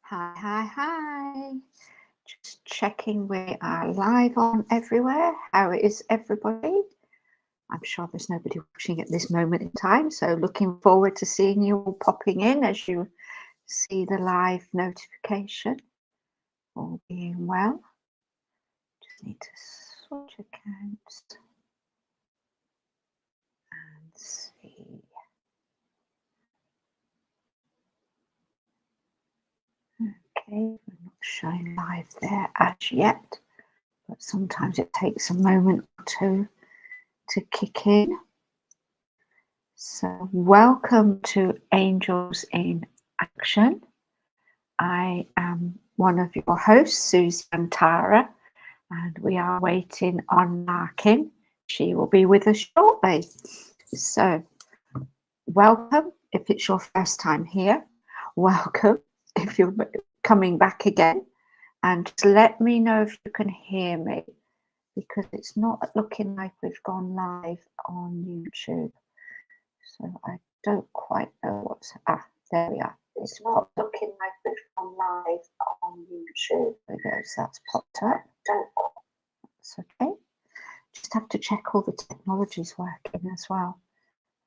Hi, hi, hi. Just checking we are live on everywhere. How is everybody? I'm sure there's nobody watching at this moment in time, so looking forward to seeing you all popping in as you see the live notification. All being well. Just need to switch accounts and see. Okay, we're not showing live there as yet, but sometimes it takes a moment or two to kick in. So welcome to Angels in Action. I am one of your hosts, Susie Antara, and we are waiting on Larkin. She will be with us shortly. So welcome if it's your first time here. Welcome if you're coming back again. And just let me know if you can hear me, because it's not looking like we've gone live on YouTube. So I don't quite know what's... there we are. It's not looking like we've gone live on YouTube. There we go, so that's popped up. That's okay. Just have to check all the technology's working as well.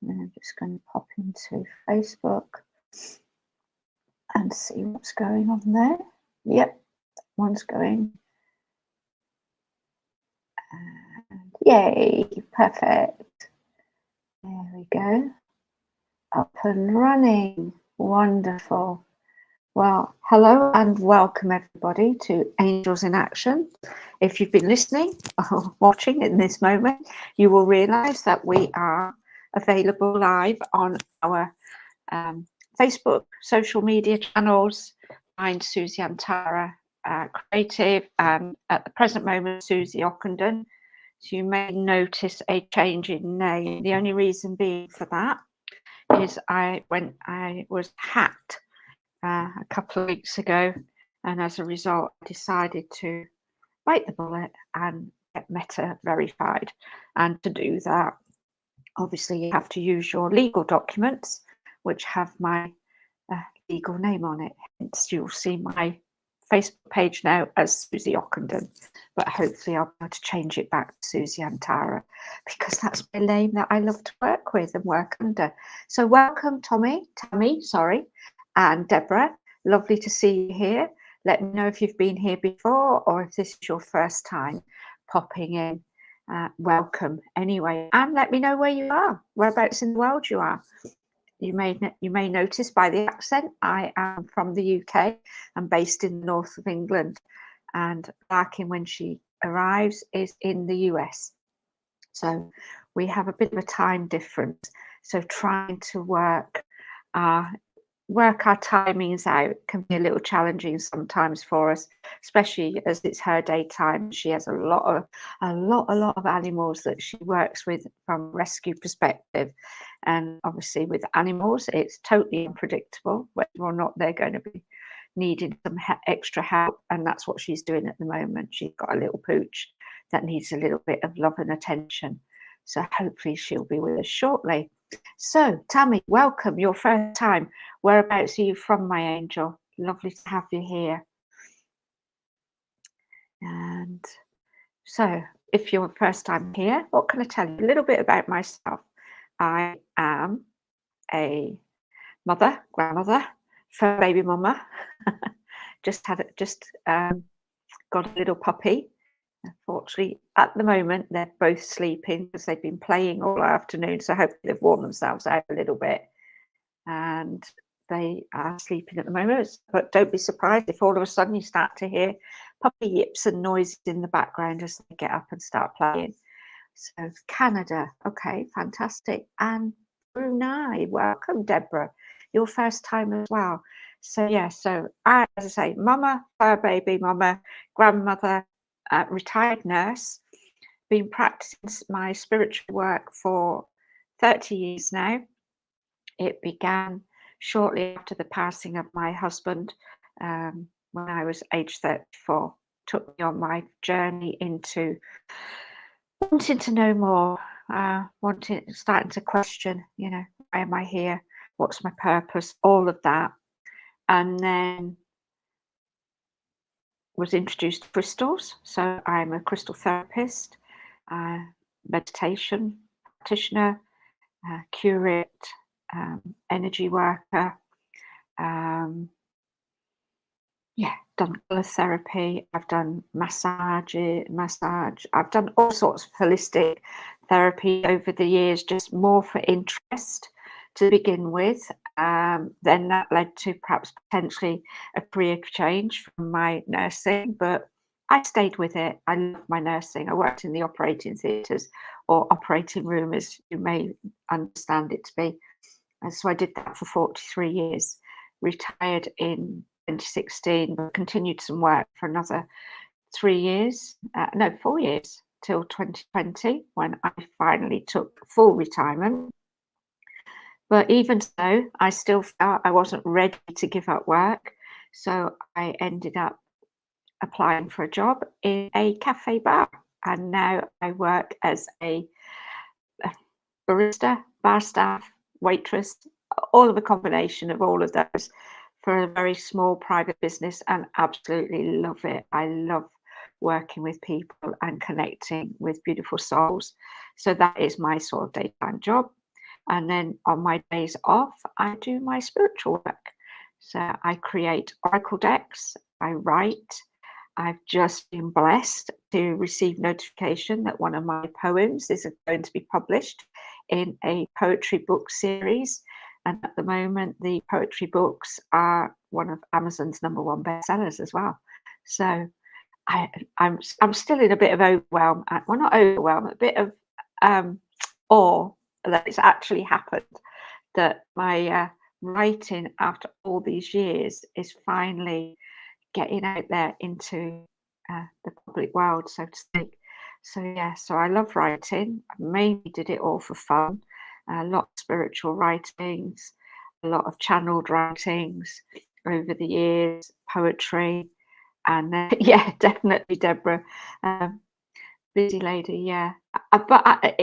And then I'm just going to pop into Facebook and see what's going on there. Yep, one's going. And yay, perfect. There we go. Up and running. Wonderful. Well, hello and welcome everybody to Angels in Action. If you've been listening or watching in this moment, you will realise that we are available live on our Facebook, social media channels. Find Susie Antara Creative, and at the present moment, Susie Ockenden. So you may notice a change in name. The only reason being for that is when I was hacked a couple of weeks ago, and as a result I decided to bite the bullet and get Meta verified. And to do that, obviously you have to use your legal documents which have my legal name on it. Hence you'll see my Facebook page now as Susie Ockenden, but hopefully I'll be able to change it back to Susie Antara, because that's my name that I love to work with and work under. So welcome Tammy, and Deborah. Lovely to see you here. Let me know if you've been here before or if this is your first time popping in. Welcome anyway, and let me know where you are, whereabouts in the world you are. You may notice by the accent I am from the UK. I'm based in the north of England, and Larkin, when she arrives, is in the US. So we have a bit of a time difference. So trying to work our timings out can be a little challenging sometimes for us, especially as it's her daytime. She has a lot of animals that she works with from a rescue perspective, and obviously with animals it's totally unpredictable whether or not they're going to be needing some extra help, and that's what she's doing at the moment. She's got a little pooch that needs a little bit of love and attention, so hopefully she'll be with us shortly. So Tammy, welcome, your first time. Whereabouts are you from, my angel? Lovely to have you here. And so if you're first time here, what can I tell you? A little bit about myself. I am a mother, grandmother, fur baby mama. just got a little puppy. Unfortunately, at the moment, they're both sleeping because they've been playing all afternoon. So hopefully they've worn themselves out a little bit. And they are sleeping at the moment. But don't be surprised if all of a sudden you start to hear puppy yips and noises in the background as they get up and start playing. So Canada, okay, fantastic. And Brunei, welcome, Deborah. Your first time as well. So yeah, so I, as I say, mama, fur baby mama, grandmother, retired nurse, been practicing my spiritual work for 30 years now. It began shortly after the passing of my husband, when I was age 34. Took me on my journey into wanting to know more, starting to question, why am I here? What's my purpose? All of that. And then was introduced to crystals. So I'm a crystal therapist, meditation practitioner, curate, energy worker. Done colour therapy. I've done massage. I've done all sorts of holistic therapy over the years, just more for interest to begin with. Then that led to perhaps potentially a career change from my nursing, but I stayed with it. I love my nursing. I worked in the operating theatres, or operating room, as you may understand it to be. And so I did that for 43 years, retired in 2016, but continued some work for another 4 years, till 2020, when I finally took full retirement. But even so, I still felt I wasn't ready to give up work. So I ended up applying for a job in a cafe bar. And now I work as a barista, bar staff, waitress, all of a combination of all of those for a very small private business, and absolutely love it. I love working with people and connecting with beautiful souls. So that is my sort of daytime job. And then on my days off, I do my spiritual work. So I create oracle decks, I write. I've just been blessed to receive notification that one of my poems is going to be published in a poetry book series. And at the moment, the poetry books are one of Amazon's #1 bestsellers as well. So I'm still in a bit of overwhelm. Well, not overwhelm, a bit of awe that it's actually happened. That my writing after all these years is finally getting out there into the public world, so to speak. So yeah, so I love writing. I mainly did it all for fun. A lot of spiritual writings, a lot of channeled writings over the years, poetry, and yeah, definitely Deborah, busy lady. Yeah, but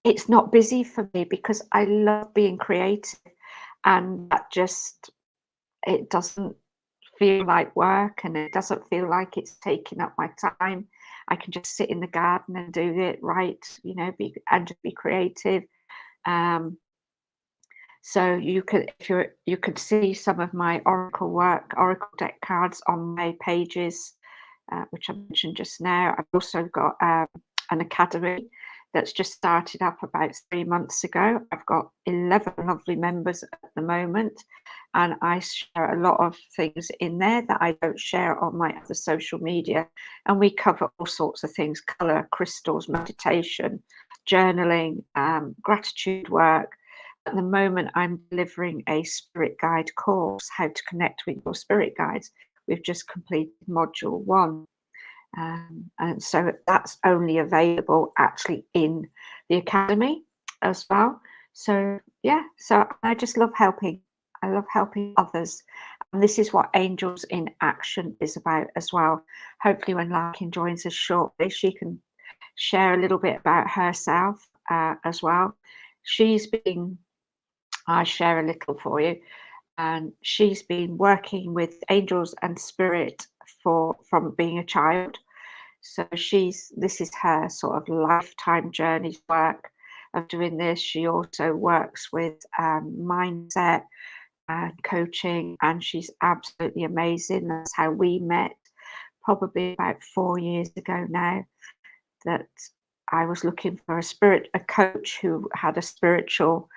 it's not busy for me because I love being creative, and that just, it doesn't feel like work, and it doesn't feel like it's taking up my time. I can just sit in the garden and do it, write, just be creative. So you could see some of my oracle deck cards on my pages, which I mentioned just now. I've also got an academy that's just started up about 3 months ago. I've got 11 lovely members at the moment, and I share a lot of things in there that I don't share on my other social media. And we cover all sorts of things: colour, crystals, meditation, journaling, gratitude work. At the moment, I'm delivering a spirit guide course, how to connect with your spirit guides. We've just completed module 1. And so that's only available actually in the academy as well. So yeah, so I just love helping. I love helping others. And this is what Angels in Action is about as well. Hopefully when Larkin joins us shortly, she can share a little bit about herself as well. I share a little for you. And she's been working with angels and spirit from being a child. So this is her sort of lifetime journey's work of doing this. She also works with mindset and coaching, and she's absolutely amazing. That's how we met, probably about 4 years ago now, that I was looking for a coach who had a spiritual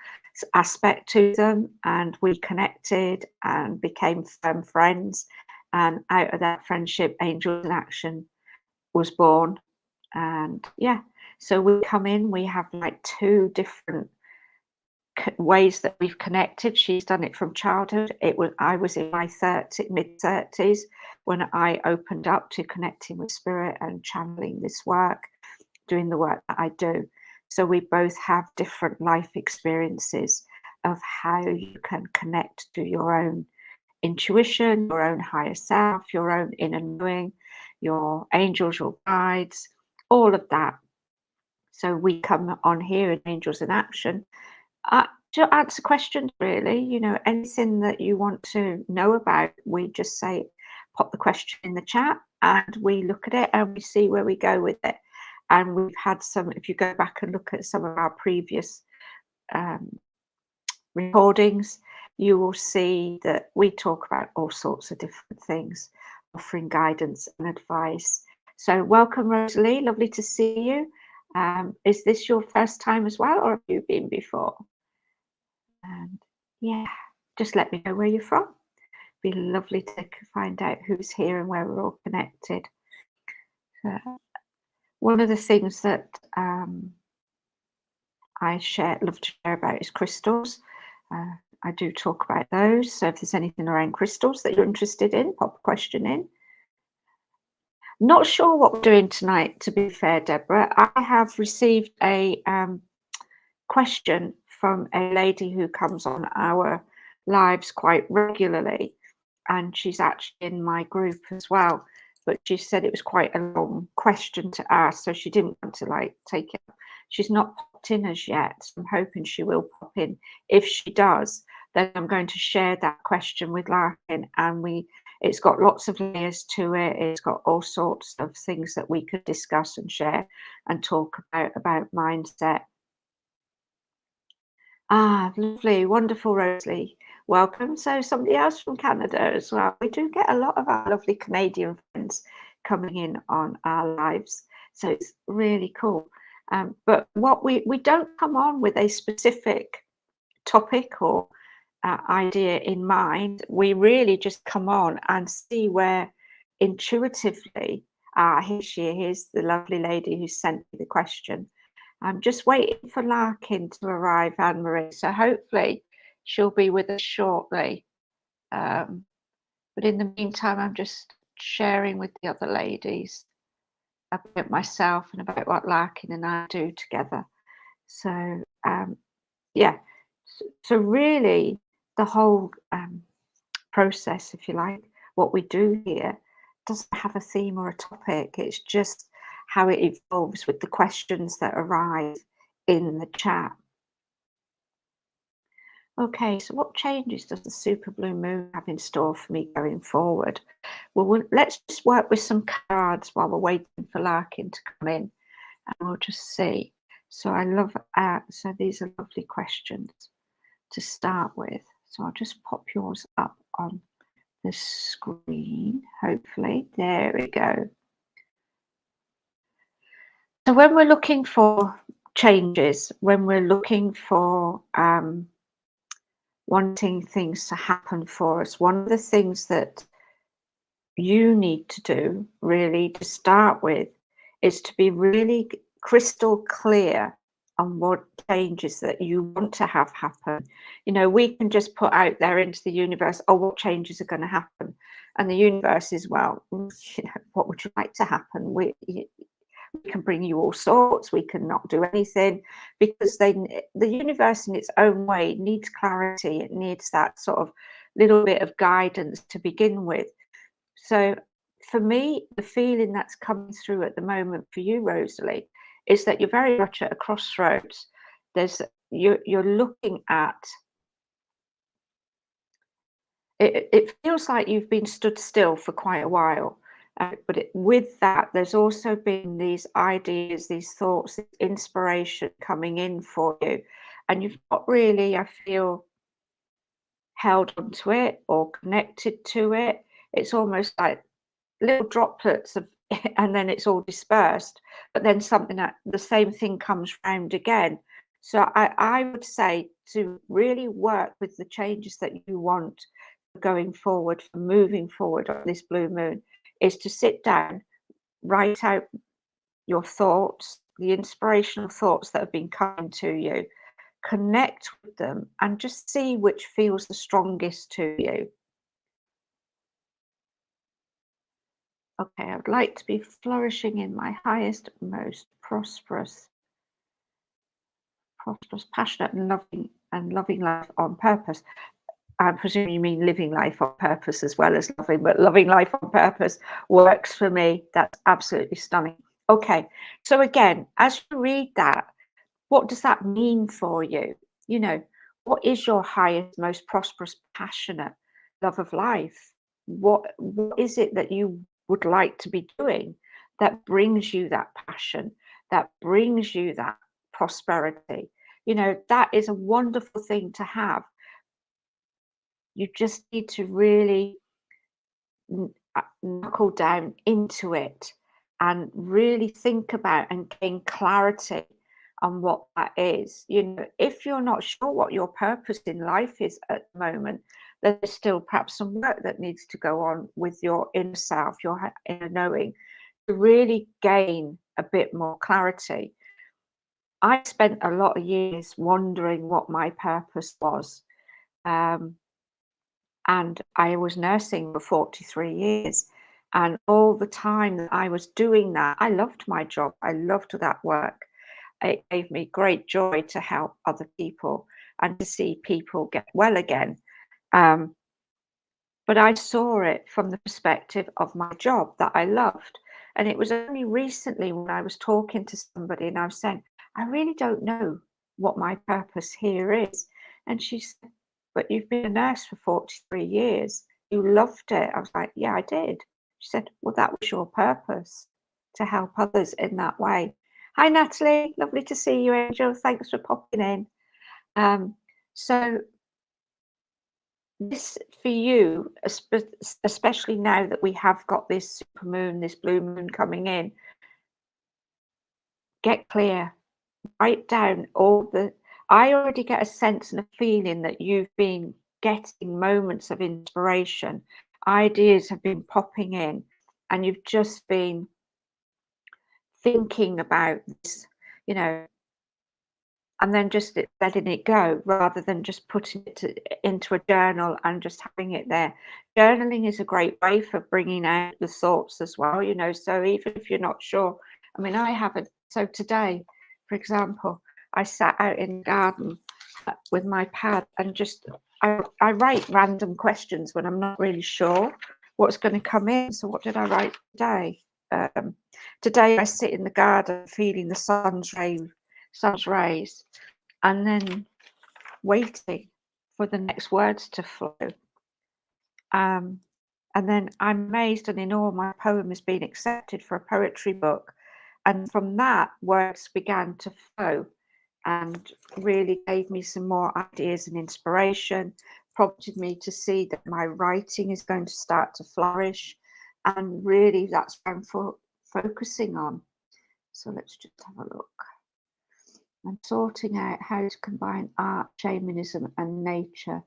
aspect to them, and we connected and became firm friends. And out of that friendship, Angels in Action was born. And yeah, so we come in, we have like 2 different ways that we've connected. She's done it from childhood. I was in my mid-30s when I opened up to connecting with spirit and channeling this work, doing the work that I do. So we both have different life experiences of how you can connect to your own intuition, your own higher self, your own inner knowing, your angels, your guides, all of that. So we come on here in Angels in Action to answer questions, really. Anything that you want to know about, we just say, pop the question in the chat and we look at it and we see where we go with it. And we've had some, if you go back and look at some of our previous recordings, you will see that we talk about all sorts of different things, offering guidance and advice. So welcome, Rosalie, lovely to see you. Is this your first time as well, or have you been before? And yeah, just let me know where you're from. Be lovely to find out who's here and where we're all connected. One of the things that I love to share about is crystals. I do talk about those. So if there's anything around crystals that you're interested in, pop a question in. Not sure what we're doing tonight, to be fair, Deborah. I have received a question from a lady who comes on our lives quite regularly, and she's actually in my group as well. But she said it was quite a long question to ask, so she didn't want to take it. She's not popped in as yet, so I'm hoping she will pop in. If she does, then I'm going to share that question with Larkin, and it's got lots of layers to it. It's got all sorts of things that we could discuss and share and talk about mindset. Lovely, wonderful, Rosalie. Welcome. So somebody else from Canada as well. We do get a lot of our lovely Canadian friends coming in on our lives, so it's really cool. But what we don't come on with a specific topic or idea in mind. We really just come on and see where intuitively, here's the lovely lady who sent me the question. I'm just waiting for Larkin to arrive, Anne-Marie, so hopefully she'll be with us shortly. But in the meantime, I'm just sharing with the other ladies about myself and about what Larkin and I do together. So yeah, so really the whole process, if you like, what we do here doesn't have a theme or a topic. It's just how it evolves with the questions that arrive in the chat. Okay, so what changes does the super blue moon have in store for me going forward? Well, let's just work with some cards while we're waiting for Larkin to come in, and we'll just see. So I love, so these are lovely questions to start with. So I'll just pop yours up on the screen, hopefully. There we go. So when we're looking for changes, when we're looking for wanting things to happen for us, one of the things that you need to do really to start with is to be really crystal clear on what changes that you want to have happen. You know, we can just put out there into the universe, oh, what changes are going to happen? And the universe is, well, you know, what would you like to happen? We can bring you all sorts, we can not do anything, because the universe in its own way needs clarity. It needs that sort of little bit of guidance to begin with. So for me, the feeling that's coming through at the moment for you, Rosalie, is that you're very much at a crossroads. You're looking at it. It feels like you've been stood still for quite a while, but with that, there's also been these ideas, these thoughts, this inspiration coming in for you, and you've not really, I feel, held onto it or connected to it. It's almost like little droplets of, and then it's all dispersed, but then something that the same thing comes round again. So I would say to really work with the changes that you want going forward, for moving forward on this blue moon, is to sit down, write out your thoughts, the inspirational thoughts that have been coming to you, connect with them, and just see which feels the strongest to you. Okay, I would like to be flourishing in my highest, most prosperous, passionate, and loving life on purpose. I presume you mean living life on purpose as well as loving, but loving life on purpose works for me. That's absolutely stunning. Okay, so again, as you read that, what does that mean for you? You know, what is your highest, most prosperous, passionate love of life? what is it that you would like to be doing that brings you that passion, that brings you that prosperity? You know, that is a wonderful thing to have. You just need to really knuckle down into it and really think about and gain clarity on what that is. You know, if you're not sure what your purpose in life is at the moment, there's still perhaps some work that needs to go on with your inner self, your inner knowing, to really gain a bit more clarity. I spent a lot of years wondering what my purpose was. And I was nursing for 43 years. And all the time that I was doing that, I loved my job. I loved that work. It gave me great joy to help other people and to see people get well again. But I saw it from the perspective of my job that I loved. And it was only recently when I was talking to somebody and I was saying, I really don't know what my purpose here is. And she said, but you've been a nurse for 43 years. You loved it. I was like, yeah, I did. She said, well, that was your purpose, to help others in that way. Hi, Natalie. Lovely to see you, Angel. Thanks for popping in. So this for you, especially now that we have got this super moon, this blue moon coming in, get clear, write down all the, I already get a sense and a feeling that you've been getting moments of inspiration. Ideas have been popping in and you've just been thinking about this, you know, and then just letting it go rather than just putting it into a journal and just having it there. Journaling is a great way for bringing out the thoughts as well, you know, so even if you're not sure, I mean, I haven't. So today, for example, I sat out in the garden with my pad and just, I write random questions when I'm not really sure what's going to come in. So what did I write today? Today I sit in the garden feeling the sun's rays, and then waiting for the next words to flow. And then I'm amazed and in awe my poem has been accepted for a poetry book. And from that, words began to flow and really gave me some more ideas and inspiration, prompted me to see that my writing is going to start to flourish. And really, that's what I'm focusing on. So let's just have a look. I'm sorting out how to combine art, shamanism, and nature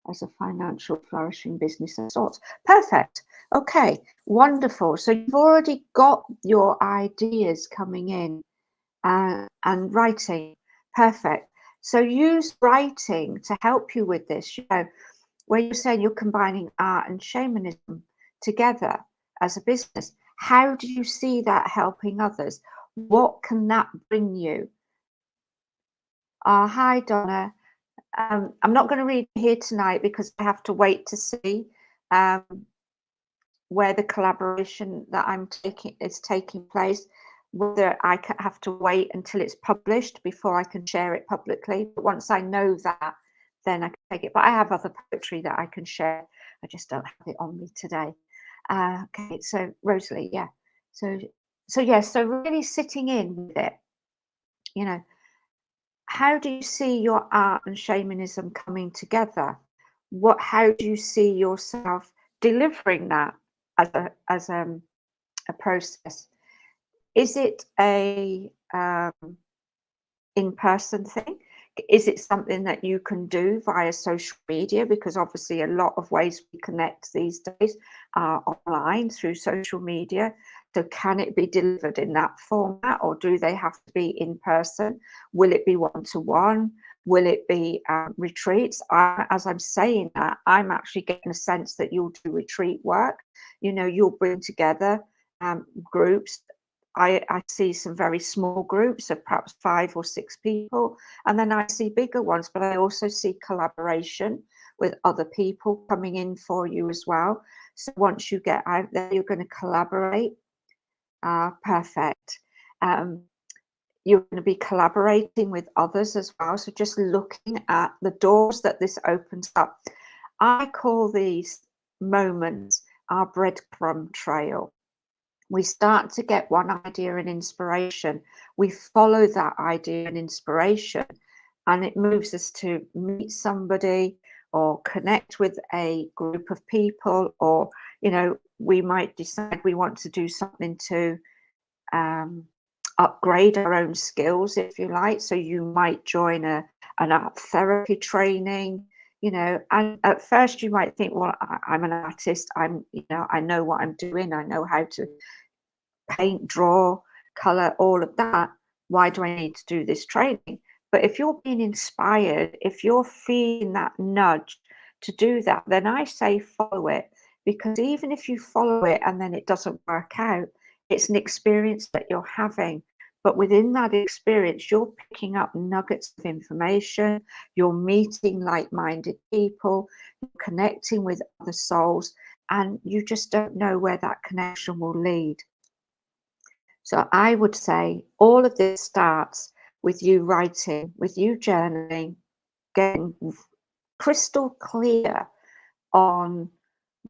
as a financial flourishing business of sorts. Perfect. Okay, wonderful. So you've already got your ideas coming in and writing. Perfect. So use writing to help you with this. You know, where you're saying you're combining art and shamanism together as a business. How do you see that helping others? What can that bring you? Hi, Donna. I'm not going to read here tonight because I have to wait to see where the collaboration that I'm taking is taking place, whether I have to wait until it's published before I can share it publicly. But once I know that, then I can take it. But I have other poetry that I can share. I just don't have it on me today. Okay, so Rosalie, yeah. So yeah, so really sitting in with it, you know, how do you see your art and shamanism coming together? How do you see yourself delivering that as a process? Is it a in-person thing? Is it something that you can do via social media? Because obviously a lot of ways we connect these days are online through social media. So can it be delivered in that format, or do they have to be in person? Will it be one-to-one? Will it be retreats? As I'm saying that, I'm actually getting a sense that you'll do retreat work. You know, you'll bring together groups. I see some very small groups of perhaps 5 or 6 people, and then I see bigger ones, but I also see collaboration with other people coming in for you as well. So once you get out there, you're going to collaborate. Perfect. You're going to be collaborating with others as well. So just looking at the doors that this opens up. I call these moments our breadcrumb trail. We start to get one idea and inspiration. We follow that idea and inspiration, and it moves us to meet somebody or connect with a group of people, or, you know, we might decide we want to do something to upgrade our own skills, if you like. So you might join an art therapy training, you know, and at first you might think, well, I'm an artist, you know, I know what I'm doing, I know how to paint, draw, color, all of that. Why do I need to do this training? But if you're being inspired, if you're feeling that nudge to do that, then I say follow it, because even if you follow it and then it doesn't work out, it's an experience that you're having. But within that experience, you're picking up nuggets of information, you're meeting like-minded people, you're connecting with other souls, and you just don't know where that connection will lead. So I would say all of this starts with you writing, with you journaling, getting crystal clear on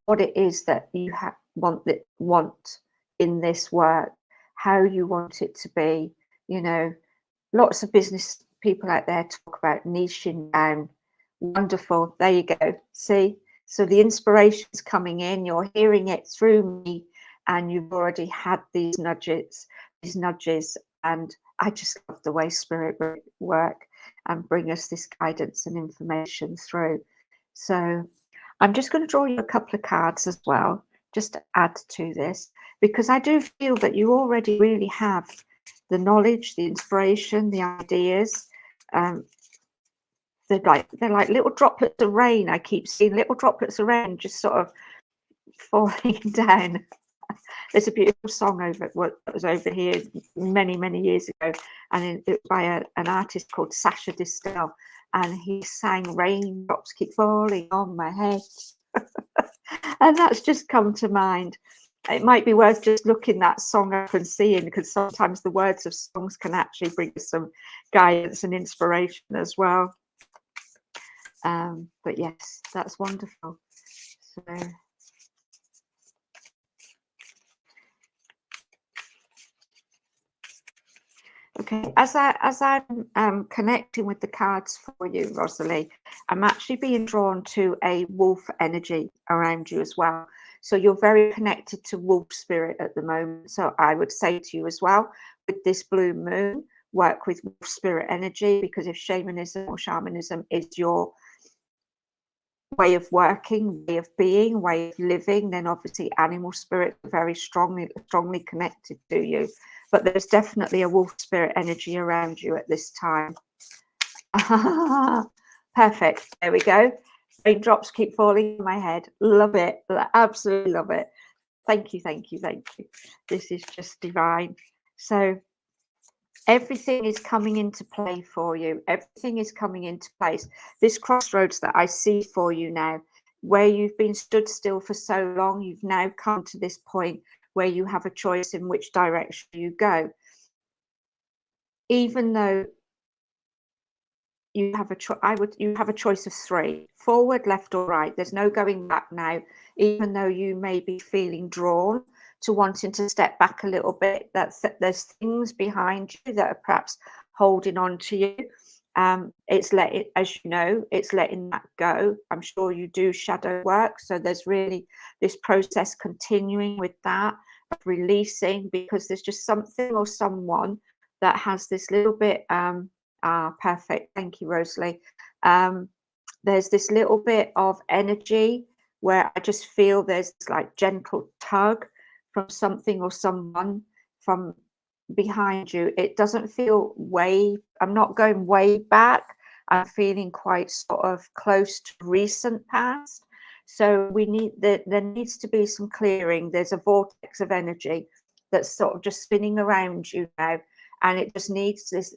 what it is that you want in this work, how you want it to be. You know, lots of business people out there talk about niching down. Wonderful. There you go. See? So the inspiration's coming in, you're hearing it through me, and you've already had these nudges, and I just love the way spirit work and bring us this guidance and information through. So I'm just going to draw you a couple of cards as well, just to add to this, because I do feel that you already really have the knowledge, the inspiration, the ideas. They're like little droplets of rain. I keep seeing little droplets of rain just sort of falling down. There's a beautiful song that was over here many years ago, and it was by an artist called Sacha Distel, and he sang "Raindrops Keep Falling on My Head," and that's just come to mind. It might be worth just looking that song up and seeing, because sometimes the words of songs can actually bring us some guidance and inspiration as well. But yes, that's wonderful. So okay, as I'm connecting with the cards for you, Rosalie, I'm actually being drawn to a wolf energy around you as well. So you're very connected to wolf spirit at the moment. So I would say to you as well, with this blue moon, work with wolf spirit energy, because if shamanism is your way of working, way of being, way of living, then obviously animal spirits are very strongly connected to you. But there's definitely a wolf spirit energy around you at this time. Perfect. There we go. Raindrops keep falling on my head. Love it. Absolutely love it. Thank you, thank you, thank you. This is just divine. So everything is coming into play for you. Everything is coming into place. This crossroads that I see for you now, where you've been stood still for so long, you've now come to this point where you have a choice in which direction you go. Even though you have a choice of three: forward, left, or right. There's no going back now. Even though you may be feeling drawn to wanting to step back a little bit, there's things behind you that are perhaps holding on to you. It's as you know, it's letting that go. I'm sure you do shadow work, so there's really this process continuing with that, of releasing, because there's just something or someone that has this little bit perfect. Thank you, Rosalie. There's this little bit of energy where I just feel there's like gentle tug from something or someone from behind you. It doesn't feel I'm not going way back. I'm feeling quite sort of close to recent past. So there needs to be some clearing. There's a vortex of energy that's sort of just spinning around you now. And it just needs this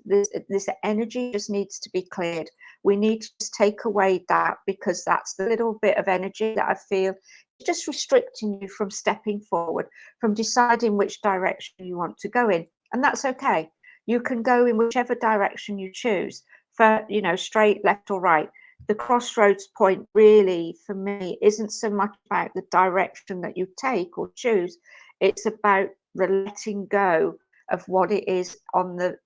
energy just needs to be cleared. We need to just take away that, because that's the little bit of energy that I feel is just restricting you from stepping forward, from deciding which direction you want to go in. And that's okay. You can go in whichever direction you choose, for, you know, straight, left, or right. the crossroads point really for me isn't so much about the direction that you take or choose. It's about the letting go of what it is on the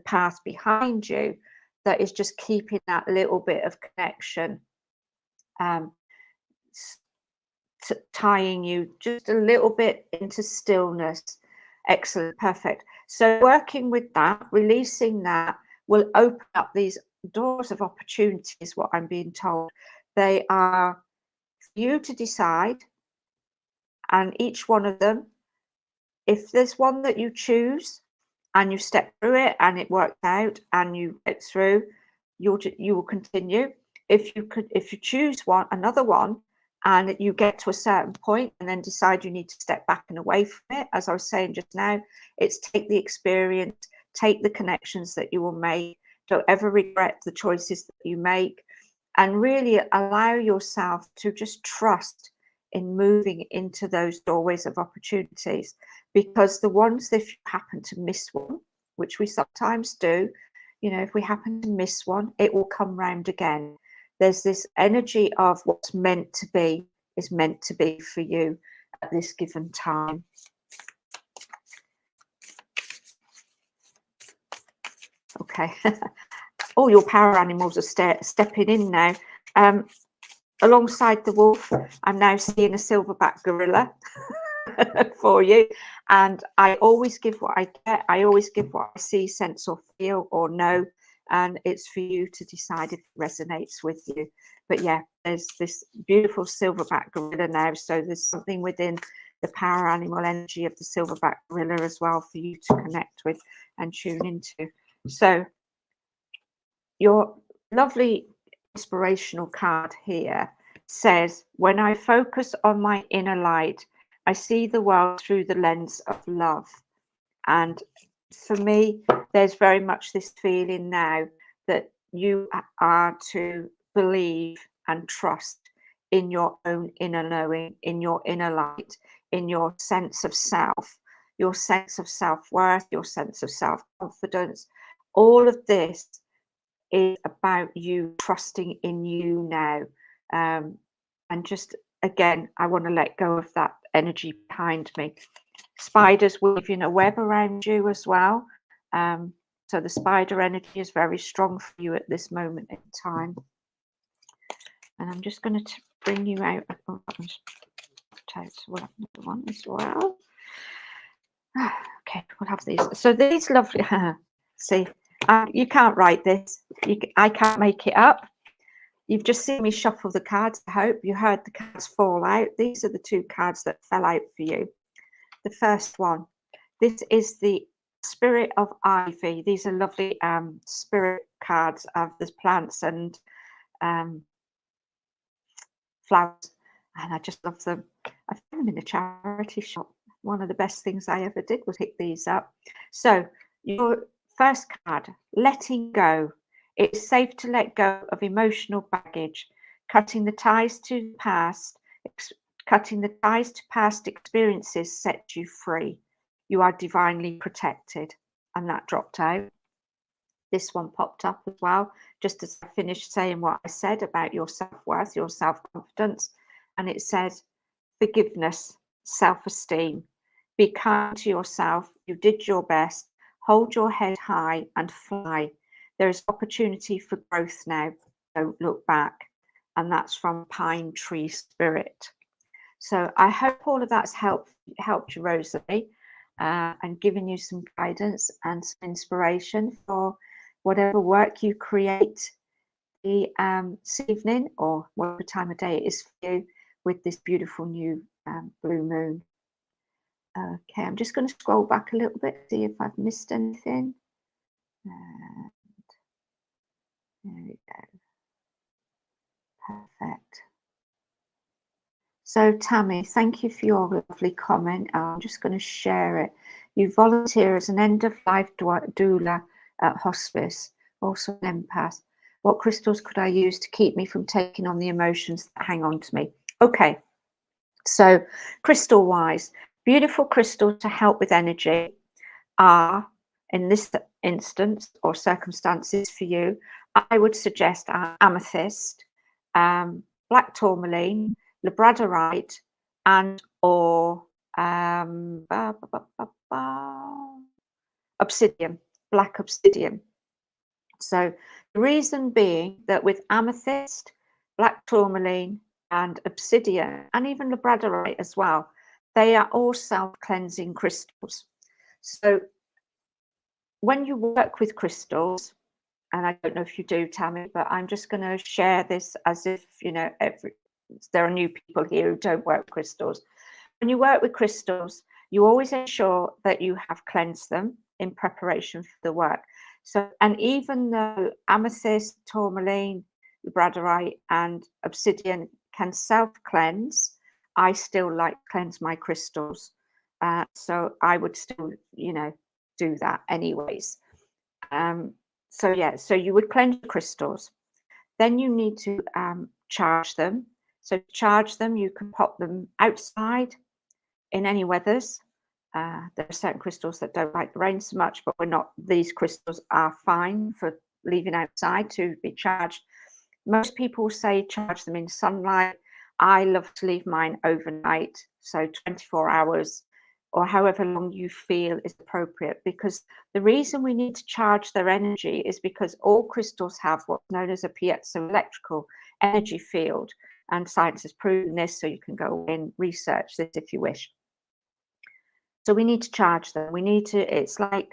path behind you that is just keeping that little bit of connection, tying you just a little bit into stillness. Excellent, perfect. So working with that, releasing that, will open up these doors of opportunities, what I'm being told. They are for you to decide, and each one of them, if there's one that you choose and you step through it and it works out and you get through, you will continue. If you choose another one and you get to a certain point and then decide you need to step back and away from it, as I was saying just now, it's take the experience, take the connections that you will make. Don't ever regret the choices that you make, and really allow yourself to just trust in moving into those doorways of opportunities, because the ones, if you happen to miss one, which we sometimes do, you know, if we happen to miss one, it will come round again. There's this energy of what's meant to be is meant to be for you at this given time. Okay. Oh, your power animals are stepping in now. Alongside the wolf, I'm now seeing a silverback gorilla for you. And I always give what I get. I always give what I see, sense or feel or know. And it's for you to decide if it resonates with you. But yeah, there's this beautiful silverback gorilla now. So there's something within the power animal energy of the silverback gorilla as well for you to connect with and tune into. So your lovely inspirational card here says, when I focus on my inner light, I see the world through the lens of love. And for me, there's very much this feeling now that you are to believe and trust in your own inner knowing, in your inner light, in your sense of self, your sense of self-worth, your sense of self-confidence. All of this is about you trusting in you now. And just, again, I want to let go of that energy behind me. Spiders weaving a web around you as well. So the spider energy is very strong for you at this moment in time. And I'm just going to bring you out. Oh, one as well. Okay, we'll have these. So these lovely, see, you can't write this. I can't make it up. You've just seen me shuffle the cards. I hope you heard the cards fall out. These are the two cards that fell out for you. The first one, this is the Spirit of Ivy. These are lovely spirit cards of the plants and flowers, and I just love them. I found them in a charity shop. One of the best things I ever did was pick these up. So your first card, letting go. It's safe to let go of emotional baggage, cutting the ties to past. Cutting the ties to past experiences sets you free. You are divinely protected. And that dropped out. This one popped up as well, just as I finished saying what I said about your self-worth, your self-confidence. And it says, forgiveness, self-esteem. Be kind to yourself. You did your best. Hold your head high and fly. There is opportunity for growth now. Don't look back. And that's from Pine Tree Spirit. So I hope all of that's helped you, Rosalie, and given you some guidance and some inspiration for whatever work you create this evening, or whatever time of day it is for you, with this beautiful new blue moon. Okay, I'm just going to scroll back a little bit, see if I've missed anything. And there we go. Perfect. So Tammy, thank you for your lovely comment. I'm just going to share it. You volunteer as an end-of-life doula at hospice, also an empath. What crystals could I use to keep me from taking on the emotions that hang on to me? Okay, so crystal-wise, beautiful crystals to help with energy are, in this instance or circumstances for you, I would suggest amethyst, black tourmaline, labradorite, and or obsidian, black obsidian. So the reason being that with amethyst, black tourmaline, and obsidian, and even labradorite as well, they are all self-cleansing crystals. So when you work with crystals, and I don't know if you do, Tammy, but I'm just going to share this as if, you know, there are new people here who don't work with crystals. When you work with crystals, you always ensure that you have cleansed them in preparation for the work. So, and even though amethyst, tourmaline, labradorite, and obsidian can self-cleanse, I still like to cleanse my crystals. So I would still, you know, do that anyways. So yeah, so you would cleanse your crystals. Then you need to charge them. So to charge them, you can pop them outside in any weathers. There are certain crystals that don't like the rain so much, but these crystals are fine for leaving outside to be charged. Most people say charge them in sunlight. I love to leave mine overnight, so 24 hours or however long you feel is appropriate, because the reason we need to charge their energy is because all crystals have what's known as a piezoelectrical energy field, and science has proven this, so you can go and research this if you wish. So we need to charge them. We need to, it's like,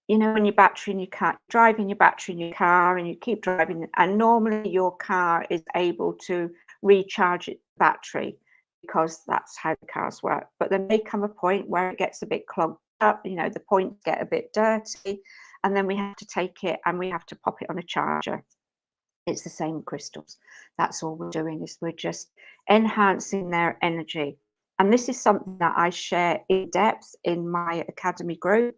you know, when your battery in your car, driving your battery in your car and you keep driving, and normally your car is able to recharge its battery because that's how the cars work. But there may come a point where it gets a bit clogged up, you know, the points get a bit dirty, and then we have to take it and we have to pop it on a charger. It's the same with crystals. That's all we're doing, is we're just enhancing their energy. And this is something that I share in depth in my academy group.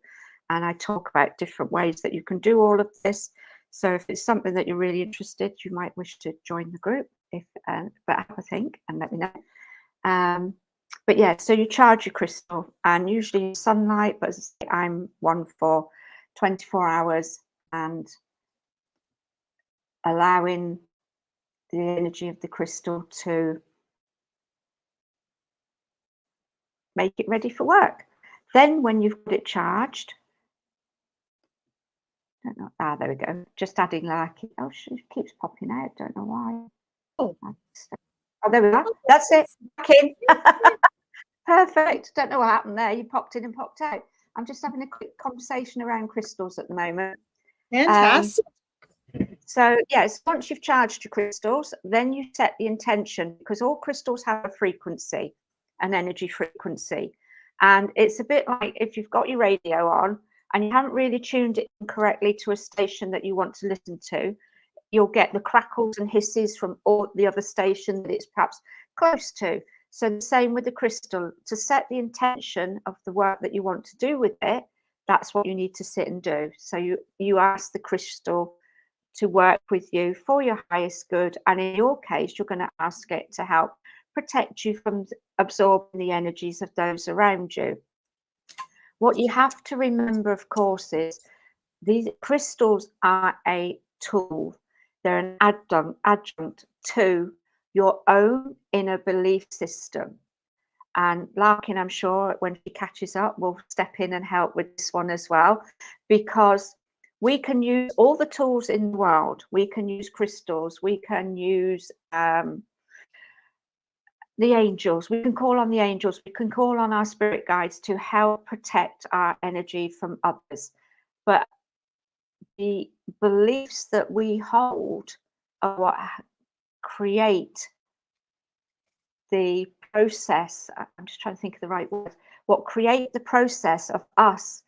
And I talk about different ways that you can do all of this. So if it's something that you're really interested, you might wish to join the group, but have a think and let me know. But yeah, so you charge your crystal, and usually sunlight, but as I say, I'm one for 24 hours and allowing the energy of the crystal to make it ready for work. Then when you've got it charged, don't know, there we go, just adding Larkin. Oh, she keeps popping out, don't know why. Oh, there we are, that's it, back in. Perfect, don't know what happened there, you popped in and popped out. I'm just having a quick conversation around crystals at the moment. Fantastic. So yes, once you've charged your crystals, then you set the intention, because all crystals have a frequency, an energy frequency. And it's a bit like if you've got your radio on and you haven't really tuned it in correctly to a station that you want to listen to, you'll get the crackles and hisses from all the other station that it's perhaps close to. So the same with the crystal. To set the intention of the work that you want to do with it, that's what you need to sit and do. So you ask the crystal to work with you for your highest good, and in your case you're going to ask it to help protect you from absorbing the energies of those around you. What you have to remember, of course, is these crystals are a tool. They're an adjunct to your own inner belief system. And Larkin, I'm sure when she catches up, will step in and help with this one as well, because we can use all the tools in the world. We can use crystals, we can use the angels, we can call on the angels, we can call on our spirit guides to help protect our energy from others. But the beliefs that we hold are what create the process. I'm just trying to think of the right word. What create the process of us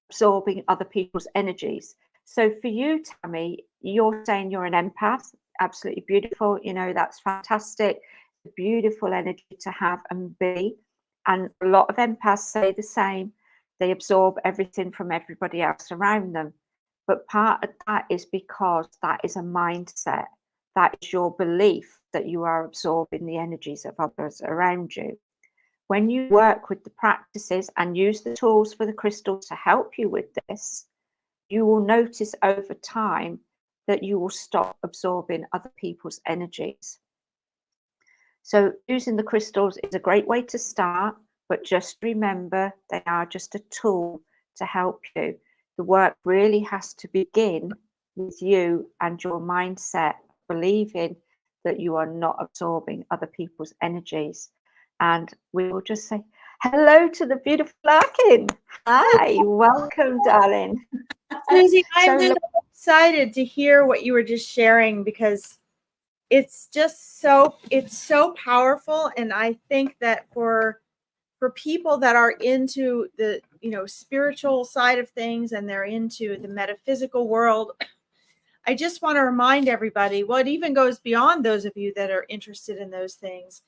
absorbing other people's energies. So for you, Tammy, you're saying you're an empath. Absolutely beautiful. You know, that's fantastic. Beautiful energy to have and be. And a lot of empaths say the same. They absorb everything from everybody else around them. But part of that is because that is a mindset. That is your belief that you are absorbing the energies of others around you. When you work with the practices and use the tools for the crystals to help you with this, you will notice over time that you will stop absorbing other people's energies. So using the crystals is a great way to start, but just remember they are just a tool to help you. The work really has to begin with you and your mindset, believing that you are not absorbing other people's energies. And we will just say hello to the beautiful Larkin. Hi, welcome, darling. Susie, I'm so excited to hear what you were just sharing, because it's just it's so powerful. And I think that for people that are into the spiritual side of things and they're into the metaphysical world, I just want to remind everybody, well, it even goes beyond those of you that are interested in those things.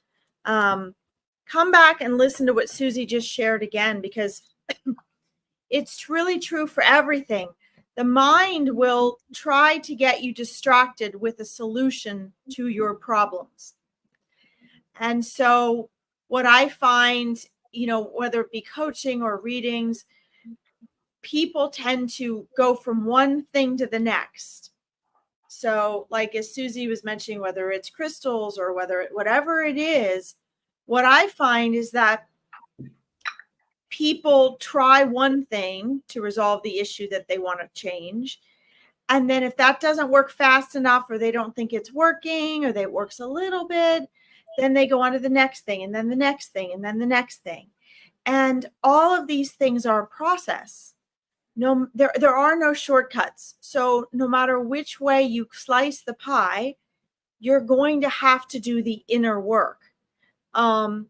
Come back and listen to what Susie just shared again, because it's really true for everything. The mind will try to get you distracted with a solution to your problems. And so what I find, whether it be coaching or readings, people tend to go from one thing to the next. So like as Susie was mentioning, whether it's crystals or whatever it is, what I find is that people try one thing to resolve the issue that they want to change. And then if that doesn't work fast enough, or they don't think it's working, or that it works a little bit, then they go on to the next thing, and then the next thing, and then the next thing. And all of these things are a process. No, there are no shortcuts. So no matter which way you slice the pie, you're going to have to do the inner work. And,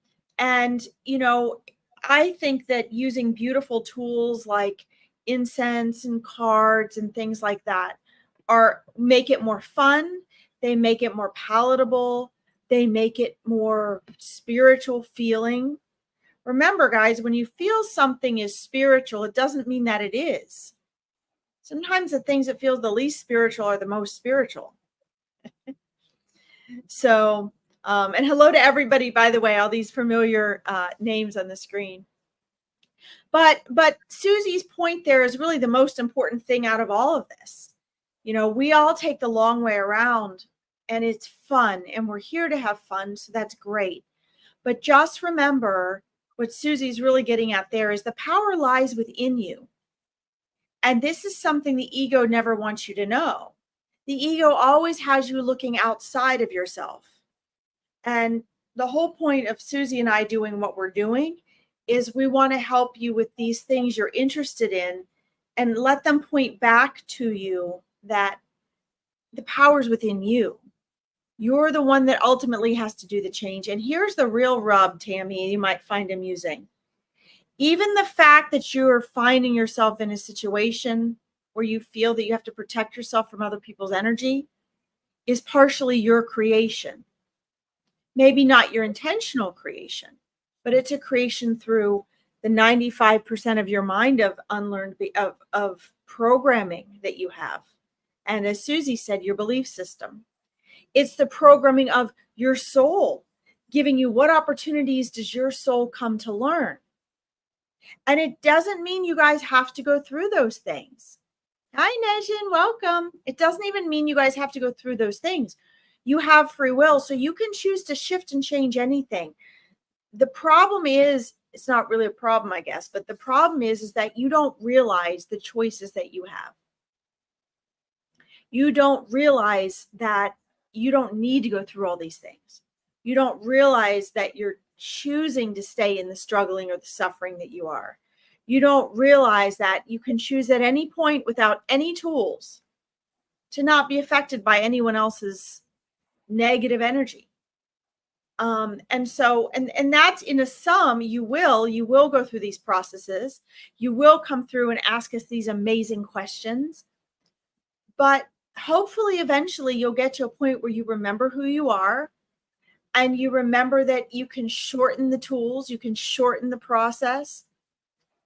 I think that using beautiful tools like incense and cards and things like that make it more fun. They make it more palatable. They make it more spiritual feeling. Remember, guys, when you feel something is spiritual, it doesn't mean that it is. Sometimes the things that feel the least spiritual are the most spiritual. So, and hello to everybody, by the way, all these familiar names on the screen. But Susie's point there is really the most important thing out of all of this. We all take the long way around, and it's fun, and we're here to have fun, so that's great. But just remember, what Susie's really getting at there is the power lies within you. And this is something the ego never wants you to know. The ego always has you looking outside of yourself. And the whole point of Susie and I doing what we're doing is we want to help you with these things you're interested in, and let them point back to you that the power's within you. You're the one that ultimately has to do the change. And here's the real rub, Tammy, you might find amusing. Even the fact that you're finding yourself in a situation where you feel that you have to protect yourself from other people's energy is partially your creation. Maybe not your intentional creation, but it's a creation through the 95% of your mind of unlearned, of programming that you have. And as Susie said, your belief system. It's the programming of your soul, giving you what opportunities does your soul come to learn. And it doesn't mean you guys have to go through those things. Hi, Nejin, welcome. It doesn't even mean you guys have to go through those things. You have free will, so you can choose to shift and change anything. The problem is, it's not really a problem, I guess, but the problem is that you don't realize the choices that you have. You don't realize that you don't need to go through all these things. You don't realize that you're choosing to stay in the struggling or the suffering that you are. You don't realize that you can choose at any point without any tools to not be affected by anyone else's negative energy. And so, and that's in a sum, you will go through these processes. You will come through and ask us these amazing questions. But hopefully, eventually, you'll get to a point where you remember who you are, and you remember that you can shorten the tools, you can shorten the process,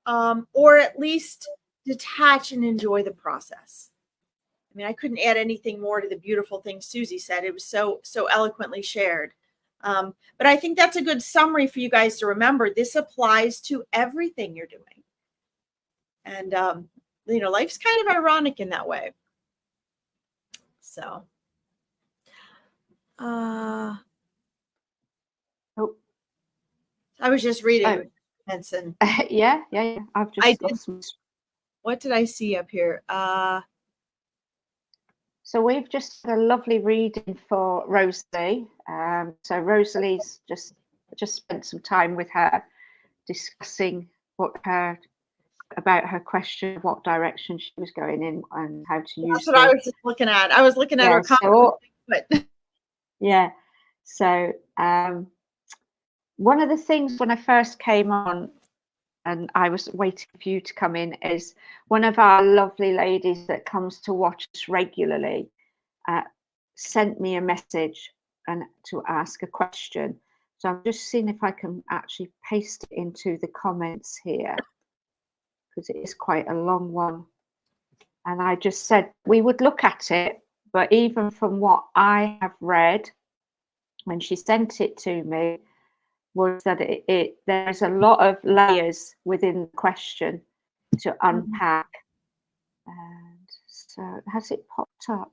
or at least detach and enjoy the process. I mean, I couldn't add anything more to the beautiful thing Susie said. It was so eloquently shared. But I think that's a good summary for you guys to remember. This applies to everything you're doing. And, life's kind of ironic in that way. So, Oh, I was just reading, Henson. yeah. I've just lost my. What did I see up here? So we've just had a lovely reading for Rosalie. So Rosalie's just spent some time with her discussing about her question, what direction she was going in and how to use. That's what I was just looking at. I was looking at her comment. Yeah. So one of the things when I first came on, and I was waiting for you to come in, is one of our lovely ladies that comes to watch us regularly sent me a message and to ask a question. So I'm just seeing if I can actually paste it into the comments here, because it is quite a long one. And I just said we would look at it, but even from what I have read when she sent it to me, was that there's a lot of layers within the question to unpack. And so has it popped up?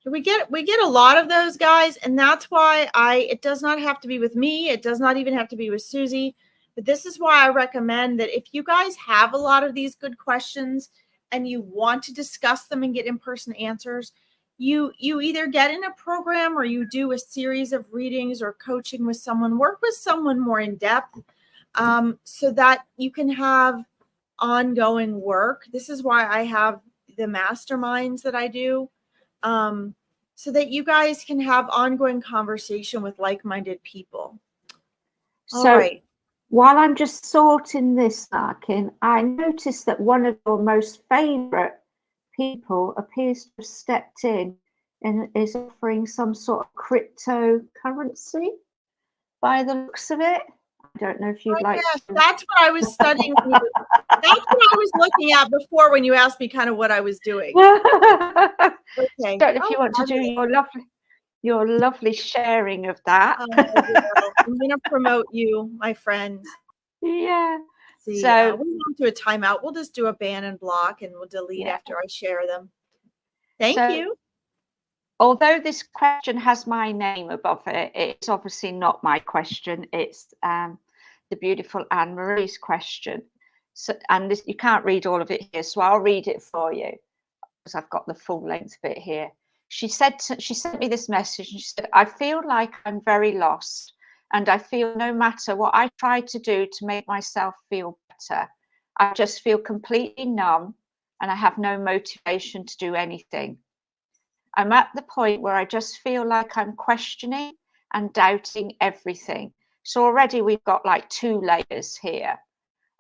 We get a lot of those, guys, and that's why it does not have to be with me. It does not even have to be with Susie. But this is why I recommend that if you guys have a lot of these good questions and you want to discuss them and get in-person answers, you either get in a program or you do a series of readings or coaching with someone, work with someone more in depth, so that you can have ongoing work. This is why I have the masterminds that I do, so that you guys can have ongoing conversation with like-minded people. All right. While I'm just sorting this, Larkin, I noticed that one of your most favourite people appears to have stepped in and is offering some sort of cryptocurrency by the looks of it. I don't know if you'd like to. That's what I was studying. That's what I was looking at before when you asked me kind of what I was doing. Okay. Don't know if you want to do your lovely sharing of that. I'm going to promote you, my friend. Yeah. See, we won't do a timeout. We'll just do a ban and block, and we'll delete after I share them. Thank you. Although this question has my name above it, it's obviously not my question. It's the beautiful Anne Marie's question. So, and this, you can't read all of it here, so I'll read it for you because I've got the full length of it here. She sent me this message, and she said, "I feel like I'm very lost, and I feel no matter what I try to do to make myself feel better, I just feel completely numb, and I have no motivation to do anything. I'm at the point where I just feel like I'm questioning and doubting everything." So already we've got like 2 layers here.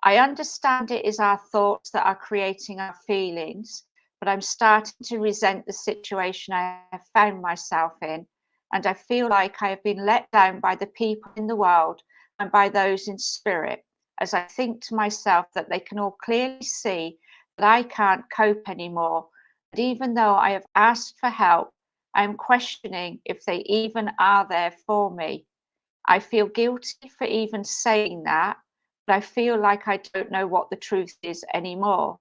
I understand it is our thoughts that are creating our feelings, but I'm starting to resent the situation I have found myself in, and I feel like I have been let down by the people in the world and by those in spirit, as I think to myself that they can all clearly see that I can't cope anymore. And even though I have asked for help, I am questioning if they even are there for me. I feel guilty for even saying that, but I feel like I don't know what the truth is anymore.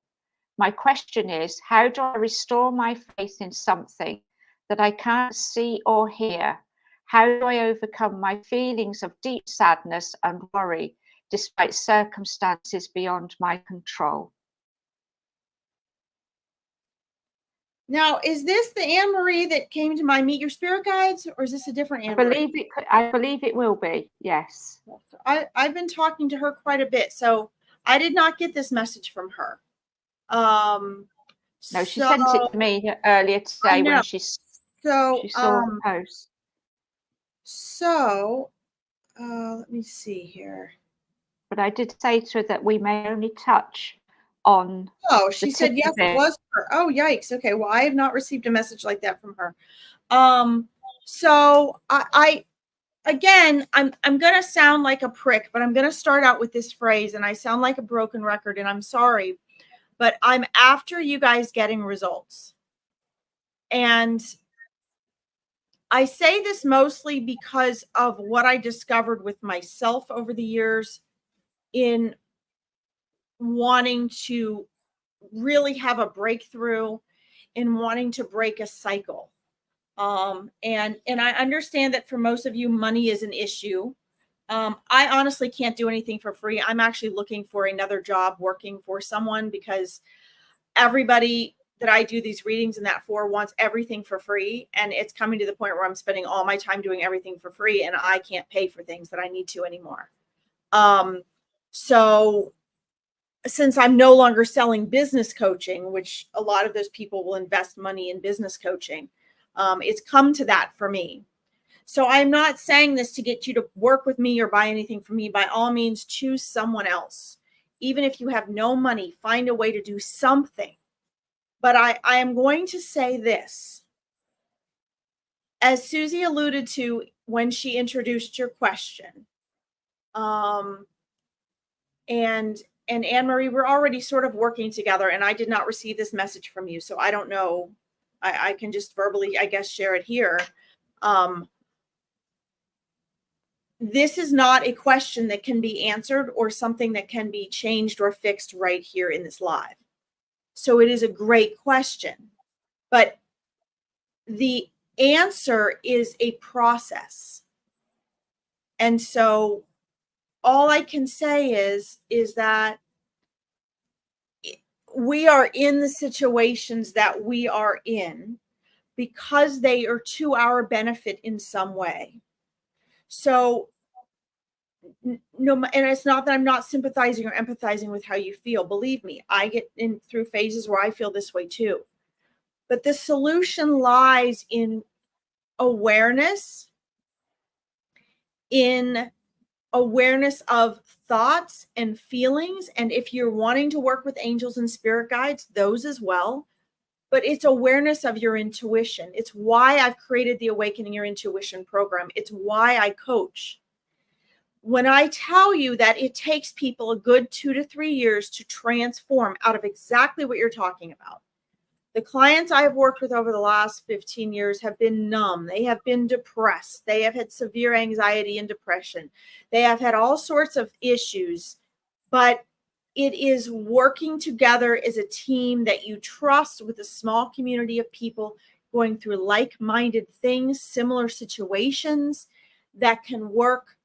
My question is, how do I restore my faith in something that I can't see or hear? How do I overcome my feelings of deep sadness and worry despite circumstances beyond my control? Now, is this the Anne Marie that came to my Meet Your Spirit Guides, or is this a different Anne Marie? I believe it will be, yes. I've been talking to her quite a bit, so I did not get this message from her. No, she sent it to me earlier today when she saw the post. So, let me see here. But I did say to her that we may only touch on. Oh, she said yes, it was her. Oh, yikes. Okay, well, I have not received a message like that from her. So again, I'm going to sound like a prick, but I'm going to start out with this phrase, and I sound like a broken record, and I'm sorry, but I'm after you guys getting results. And I say this mostly because of what I discovered with myself over the years in wanting to really have a breakthrough in wanting to break a cycle. And I understand that for most of you, money is an issue. I honestly can't do anything for free. I'm actually looking for another job working for someone, because everybody that I do these readings and that for wants everything for free. And it's coming to the point where I'm spending all my time doing everything for free, and I can't pay for things that I need to anymore. So since I'm no longer selling business coaching, which a lot of those people will invest money in business coaching, it's come to that for me. So I'm not saying this to get you to work with me or buy anything from me. By all means, choose someone else. Even if you have no money, find a way to do something. But I am going to say this. As Susie alluded to when she introduced your question, and Anne-Marie, we're already sort of working together, and I did not receive this message from you, so I don't know. I can just verbally, I guess, share it here. This is not a question that can be answered or something that can be changed or fixed right here in this live. So it is a great question, but the answer is a process. And so all I can say is that we are in the situations that we are in because they are to our benefit in some way. So no, and it's not that I'm not sympathizing or empathizing with how you feel. Believe me, I get in through phases where I feel this way too. But the solution lies in awareness, in awareness of thoughts and feelings. And if you're wanting to work with angels and spirit guides, those as well. But it's awareness of your intuition. It's why I've created the Awakening Your Intuition program. It's why I coach. When I tell you that it takes people a good 2 to 3 years to transform out of exactly what you're talking about. The clients I have worked with over the last 15 years have been numb. They have been depressed. They have had severe anxiety and depression. They have had all sorts of issues, but it is working together as a team that you trust with a small community of people going through like-minded things, similar situations that can work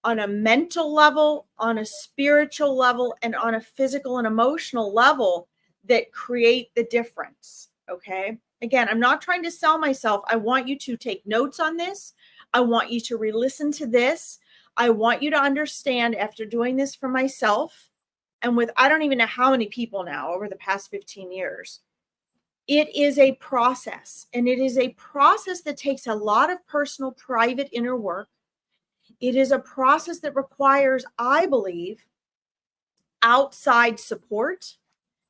on a mental level, on a spiritual level, and on a physical and emotional level that create the difference. Okay. Again, I'm not trying to sell myself. I want you to take notes on this. I want you to re-listen to this. I want you to understand, after doing this for myself and with, I don't even know how many people now over the past 15 years, it is a process, and it is a process that takes a lot of personal, private, inner work. It is a process that requires, I believe, outside support.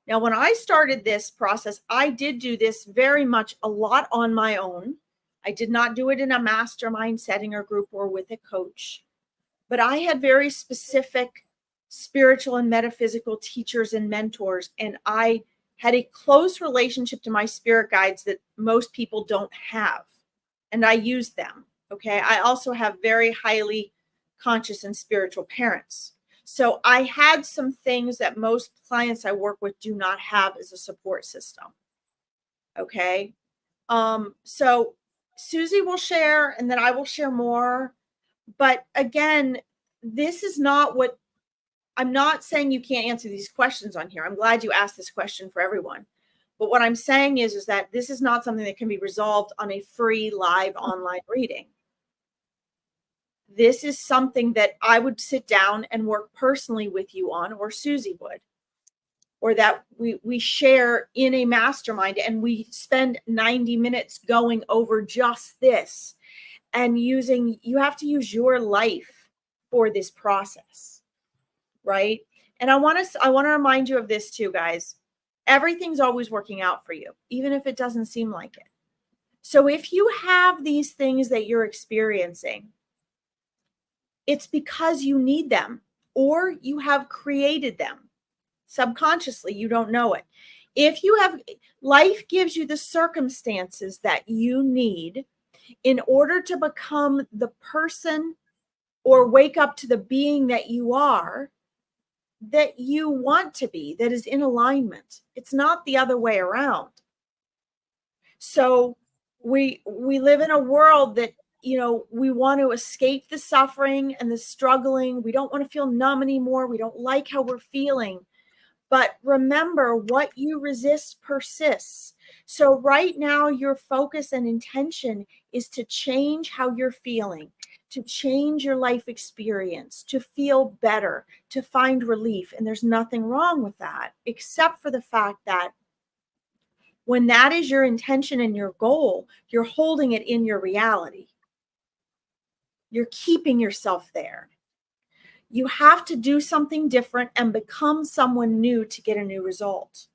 Now, when I started this process, I did do this very much a lot on my own. I did not do it in a mastermind setting or group or with a coach, but I had very specific spiritual and metaphysical teachers and mentors, and I had a close relationship to my spirit guides that most people don't have, and I used them. Okay. I also have very highly conscious and spiritual parents. So I had some things that most clients I work with do not have as a support system. Okay. So Susie will share, and then I will share more. But again, this is not what I'm not saying you can't answer these questions on here. I'm glad you asked this question for everyone. But what I'm saying is that this is not something that can be resolved on a free live online reading. This is something that I would sit down and work personally with you on, or Susie would, or that we share in a mastermind, and we spend 90 minutes going over just this and you have to use your life for this process, right? And I want to remind you of this too, guys. Everything's always working out for you, even if it doesn't seem like it. So if you have these things that you're experiencing, it's because you need them, or you have created them subconsciously. You don't know it. If you have, life gives you the circumstances that you need in order to become the person or wake up to the being that you are. that you want to be, that is in alignment. It's not the other way around. So we live in a world that, you know, we want to escape the suffering and the struggling. We don't want to feel numb anymore. We don't like how we're feeling. But remember, what you resist persists. So right now, your focus and intention is to change how you're feeling, to change your life experience, to feel better, to find relief. And there's nothing wrong with that, except for the fact that when that is your intention and your goal, you're holding it in your reality. You're keeping yourself there. You have to do something different and become someone new to get a new result.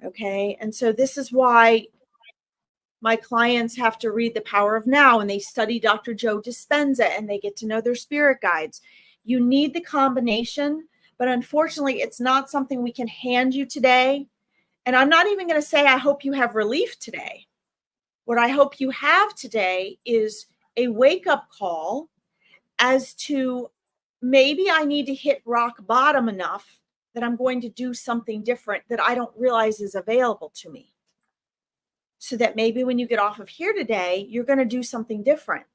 Okay. And so this is why my clients have to read The Power of Now, and they study Dr. Joe Dispenza, and they get to know their spirit guides. You need the combination, but unfortunately, it's not something we can hand you today. And I'm not even going to say, I hope you have relief today. What I hope you have today is a wake-up call as to, maybe I need to hit rock bottom enough that I'm going to do something different that I don't realize is available to me. So that maybe when you get off of here today, you're going to do something different.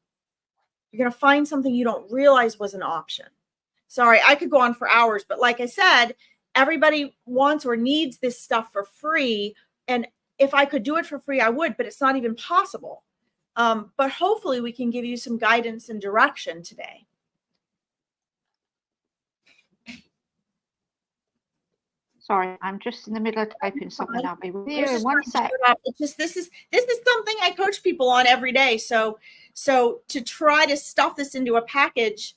You're going to find something you don't realize was an option. Sorry, I could go on for hours, but like I said, everybody wants or needs this stuff for free. And if I could do it for free, I would, but it's not even possible. But hopefully we can give you some guidance and direction today. Sorry, I'm just in the middle of typing something. I'll be with you in one sec. It's just, this is something I coach people on every day. So to try to stuff this into a package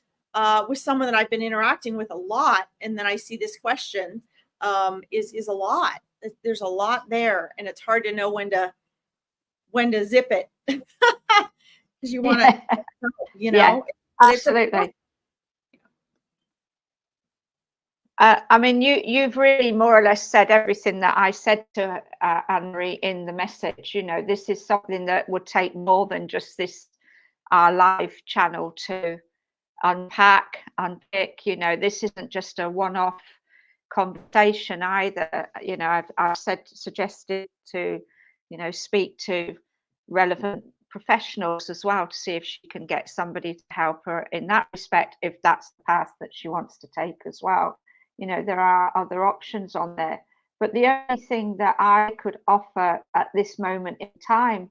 with someone that I've been interacting with a lot, and then I see this question is a lot. There's a lot there, and it's hard to know when to zip it because you want to, you know. Yeah, absolutely. I mean, you've really more or less said everything that I said to Anne-Marie in the message. You know, this is something that would take more than just this live channel to unpack, unpick. You know, this isn't just a one-off conversation either. You know, I've suggested to, you know, speak to relevant professionals as well to see if she can get somebody to help her in that respect, if that's the path that she wants to take as well. You know, there are other options on there, but the only thing that I could offer at this moment in time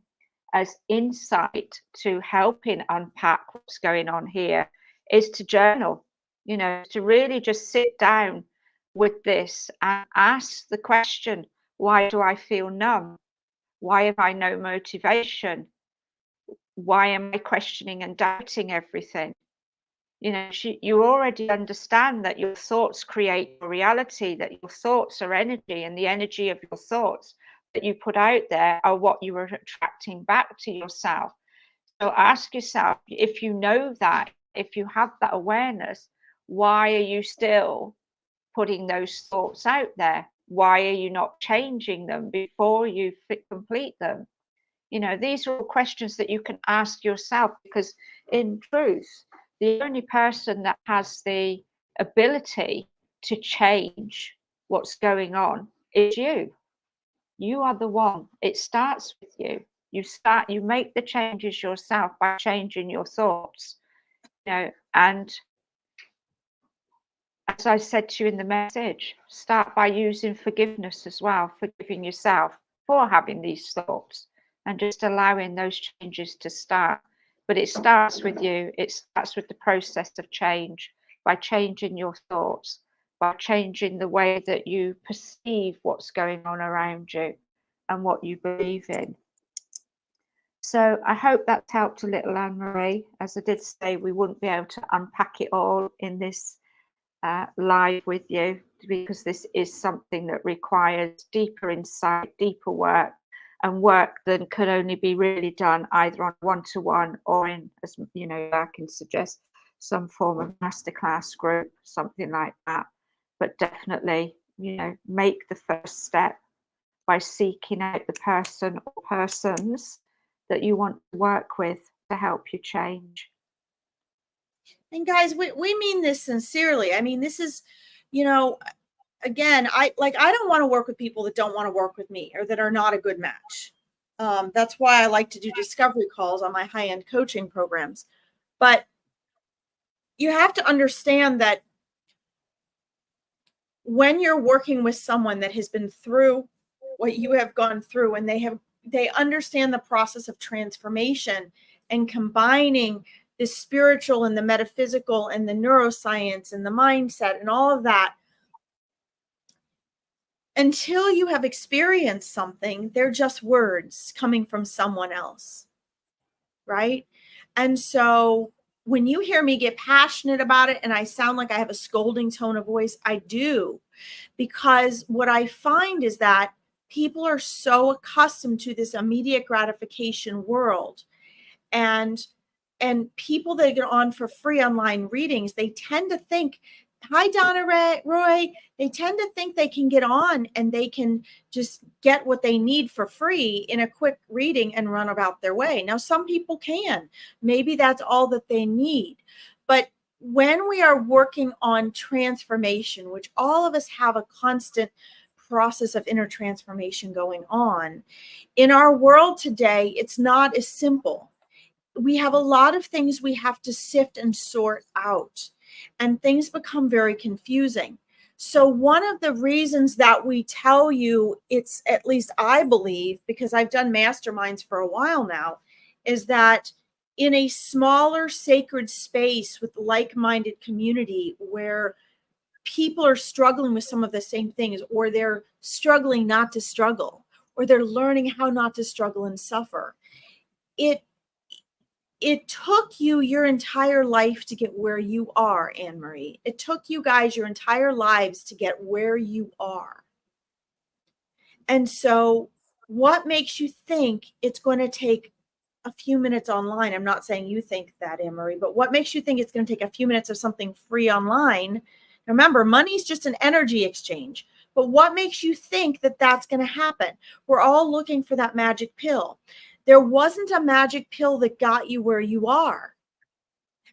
as insight to helping unpack what's going on here is to journal, you know, to really just sit down with this and ask the question, why do I feel numb? Why have I no motivation? Why am I questioning and doubting everything? You know, you already understand that your thoughts create your reality, that your thoughts are energy, and the energy of your thoughts that you put out there are what you are attracting back to yourself. So ask yourself, if you know that, if you have that awareness, why are you still putting those thoughts out there? Why are you not changing them before you complete them? You know, these are all questions that you can ask yourself, because in truth, the only person that has the ability to change what's going on is you. You are the one. It starts with you. You make the changes yourself by changing your thoughts. You know, and as I said to you in the message, start by using forgiveness as well, forgiving yourself for having these thoughts and just allowing those changes to start. But it starts with you. It starts with the process of change, by changing your thoughts, by changing the way that you perceive what's going on around you and what you believe in. So I hope that's helped a little, Anne-Marie. As I did say, we wouldn't be able to unpack it all in this live with you, because this is something that requires deeper insight, deeper work, and work that could only be really done either on one-to-one or in, as you know, I can suggest some form of masterclass group, something like that. But definitely, you know, make the first step by seeking out the person or persons that you want to work with to help you change. And guys, we mean this sincerely. I mean, this is you know, again, I don't want to work with people that don't want to work with me or that are not a good match. That's why I like to do discovery calls on my high-end coaching programs. But you have to understand that when you're working with someone that has been through what you have gone through, and they understand the process of transformation and combining the spiritual and the metaphysical and the neuroscience and the mindset and all of that, until you have experienced something, they're just words coming from someone else, right? And so when you hear me get passionate about it and I sound like I have a scolding tone of voice, I do, because what I find is that people are so accustomed to this immediate gratification world, and people that get on for free online readings, they tend to think, hi Donna Roy, they tend to think they can get on and they can just get what they need for free in a quick reading and run about their way. Now, some people can, maybe that's all that they need. But when we are working on transformation, which all of us have a constant process of inner transformation going on, in our world today, it's not as simple. We have a lot of things we have to sift and sort out, and things become very confusing. So one of the reasons that we tell you, it's, at least I believe, because I've done masterminds for a while now, is that in a smaller sacred space with like-minded community where people are struggling with some of the same things, or they're struggling not to struggle, or they're learning how not to struggle and suffer, it took you your entire life to get where you are, Anne-Marie. It took you guys your entire lives to get where you are. And so what makes you think it's going to take a few minutes online? I'm not saying you think that, Anne-Marie, but what makes you think it's going to take a few minutes of something free online? Remember, money's just an energy exchange. But what makes you think that that's going to happen? We're all looking for that magic pill. There wasn't a magic pill that got you where you are.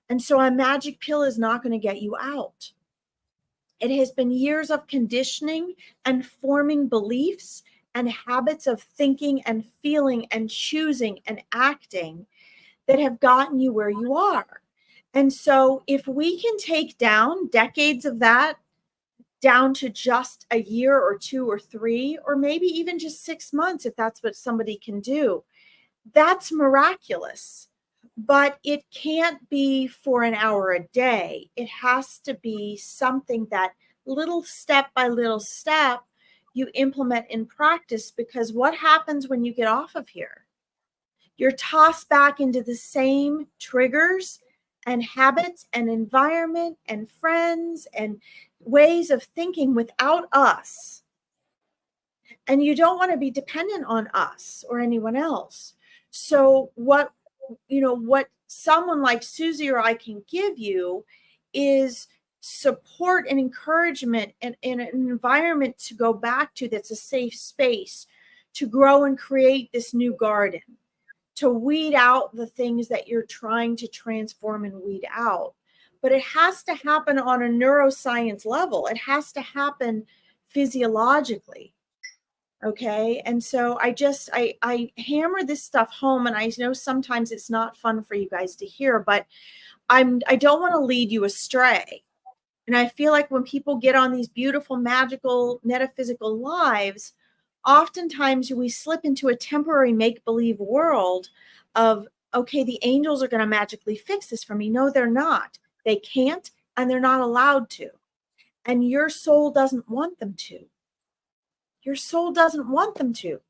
And so a magic pill is not going to get you out. It has been years of conditioning and forming beliefs and habits of thinking and feeling and choosing and acting that have gotten you where you are. And so if we can take down decades of that down to just a year or 2 or 3, or maybe even just 6 months, if that's what somebody can do, that's miraculous. But it can't be for an hour a day. It has to be something that little step by little step you implement in practice, because what happens when you get off of here? You're tossed back into the same triggers and habits and environment and friends and ways of thinking without us. And you don't want to be dependent on us or anyone else. So what someone like Susie or I can give you is support and encouragement and an environment to go back to that's a safe space to grow and create this new garden, to weed out the things that you're trying to transform and weed out. But it has to happen on a neuroscience level. It has to happen physiologically. Okay. And so I hammer this stuff home, and I know sometimes it's not fun for you guys to hear, but I don't want to lead you astray. And I feel like when people get on these beautiful, magical, metaphysical lives, oftentimes we slip into a temporary make-believe world of, okay, the angels are going to magically fix this for me. No, they're not. They can't, and they're not allowed to. And your soul doesn't want them to. Your soul doesn't want them to.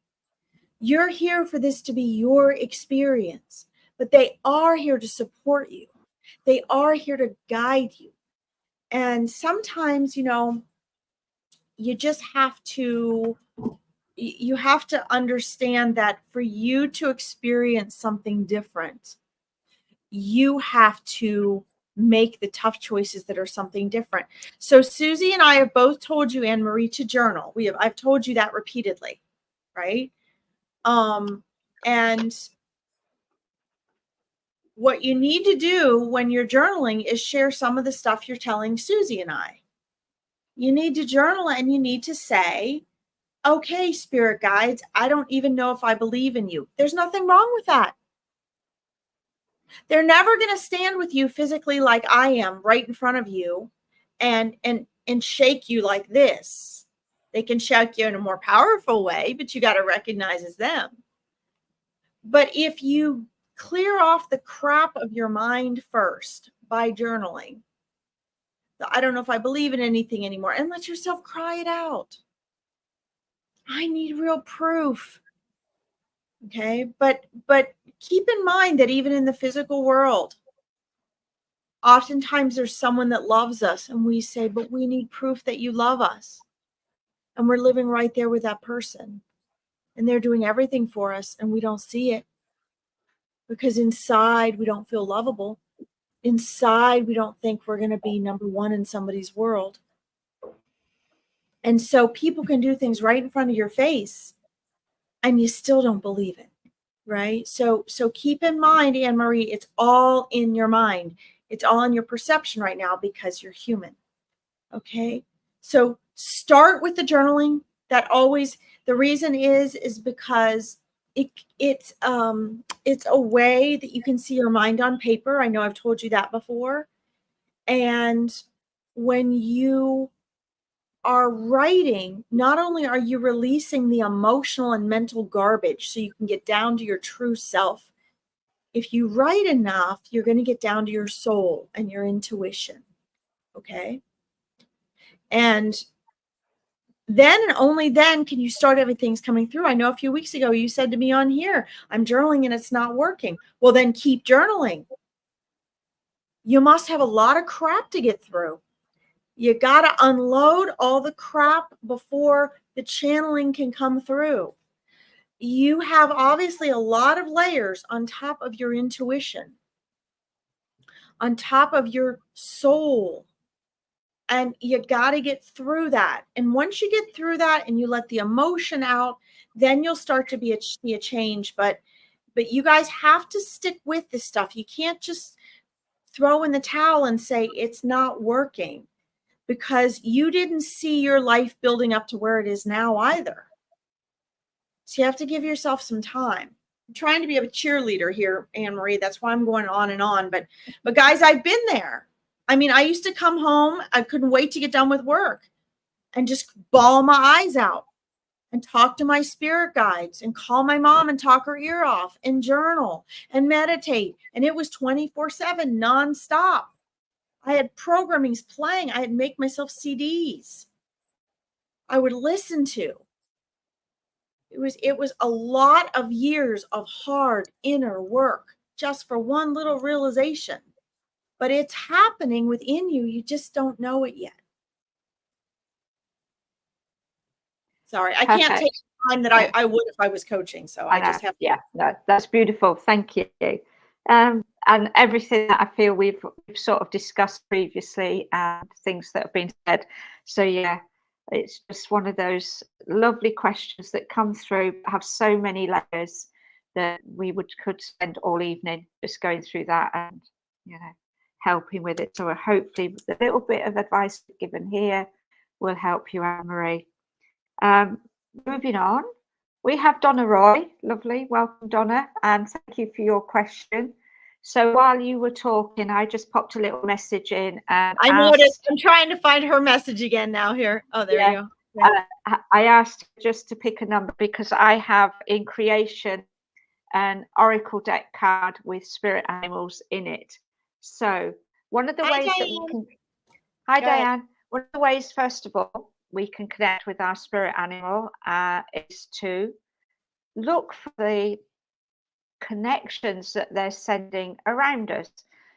You're here for this to be your experience, but they are here to support you. They are here to guide you. And sometimes, you just have to understand that for you to experience something different, you have to make the tough choices that are something different. So Susie and I have both told you, Anne-Marie, to journal. I've told you that repeatedly, right? And what you need to do when you're journaling is share some of the stuff you're telling Susie and I. You need to journal and you need to say, okay, spirit guides, I don't even know if I believe in you. There's nothing wrong with that. They're never going to stand with you physically like I am right in front of you and shake you like this. They can shake you in a more powerful way, but you got to recognize it's them. But if you clear off the crap of your mind first by journaling, I don't know if I believe in anything anymore, and let yourself cry it out. I need real proof. Okay. But keep in mind that even in the physical world, oftentimes there's someone that loves us and we say, but we need proof that you love us. And we're living right there with that person. And they're doing everything for us and we don't see it. Because inside we don't feel lovable. Inside we don't think we're going to be number one in somebody's world. And so people can do things right in front of your face and you still don't believe it. Right? So keep in mind, Anne-Marie, it's all in your mind. It's all in your perception right now because you're human. Okay? So start with the journaling. That always, the reason is because it's a way that you can see your mind on paper. I know I've told you that before. And when you are writing, not only are you releasing the emotional and mental garbage so you can get down to your true self, if you write enough, you're going to get down to your soul and your intuition. Okay. And then and only then can you start having things coming through. I know a few weeks ago you said to me on here, I'm journaling and it's not working. Well, then keep journaling. You must have a lot of crap to get through. You got to unload all the crap before the channeling can come through. You have obviously a lot of layers on top of your intuition, on top of your soul. And you got to get through that. And once you get through that and you let the emotion out, then you'll start to see a change. But you guys have to stick with this stuff. You can't just throw in the towel and say it's not working, because you didn't see your life building up to where it is now either. So you have to give yourself some time. I'm trying to be a cheerleader here, Anne-Marie. That's why I'm going on and on. But guys, I've been there. I mean, I used to come home. I couldn't wait to get done with work and just bawl my eyes out and talk to my spirit guides and call my mom and talk her ear off and journal and meditate. And it was 24/7 nonstop. I had programmings playing. I had make myself CDs I would listen to. It was a lot of years of hard inner work just for one little realization. But it's happening within you. You just don't know it yet. Sorry, I can't take the time that I would if I was coaching. So I just have to. Yeah, no, that's beautiful. Thank you. And everything that I feel we've sort of discussed previously and things that have been said. So yeah, it's just one of those lovely questions that come through, have so many layers that we could spend all evening just going through that and, you know, helping with it. So hopefully the little bit of advice given here will help you, Anne-Marie. Moving on, we have Donna Roy. Lovely. Welcome, Donna. And thank you for your question. So while you were talking, I just popped a little message in. And I noticed. I'm trying to find her message again now here. Oh, there you go. Yeah. I asked just to pick a number because I have in creation an oracle deck card with spirit animals in it. So one of the ways that we can... Hi, Diane. One of the ways, first of all, we can connect with our spirit animal is to look for the connections that they're sending around us.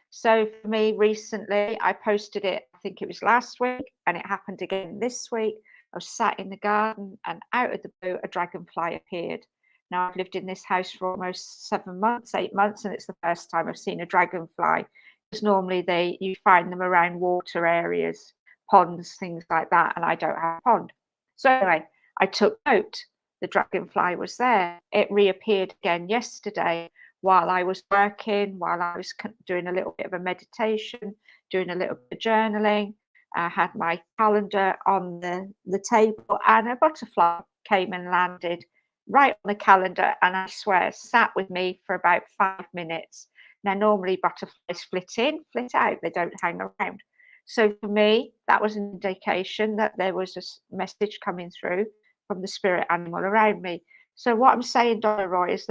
So for me recently, I posted it, I think it was last week, and it happened again this week. I was sat in the garden and out of the blue, a dragonfly appeared. Now I've lived in this house for almost 7 months, 8 months, and it's the first time I've seen a dragonfly. Because normally you find them around water areas, ponds, things like that, and I don't have a pond. So anyway, I took note. The dragonfly was there. It reappeared again yesterday while I was working, while I was doing a little bit of a meditation, doing a little bit of journaling. I had my calendar on the table, and a butterfly came and landed right on the calendar, and I swear sat with me for about 5 minutes. Now, normally butterflies flit in, flit out, they don't hang around. So for me, that was an indication that there was a message coming through from the spirit animal around me. So what I'm saying, Donna Roy, is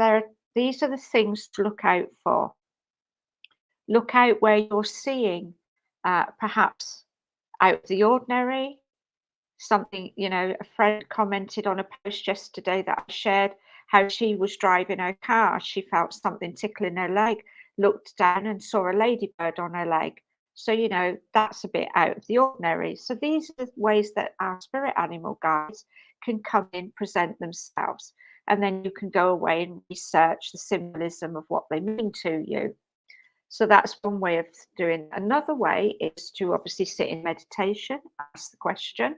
these are the things to look out for. Look out where you're seeing perhaps out of the ordinary, something, a friend commented on a post yesterday that I shared how she was driving her car. She felt something tickling her leg, looked down and saw a ladybird on her leg. So, that's a bit out of the ordinary. So these are the ways that our spirit animal guides can come in, present themselves, and then you can go away and research the symbolism of what they mean to you. So that's one way of doing it. Another way is to obviously sit in meditation, ask the question,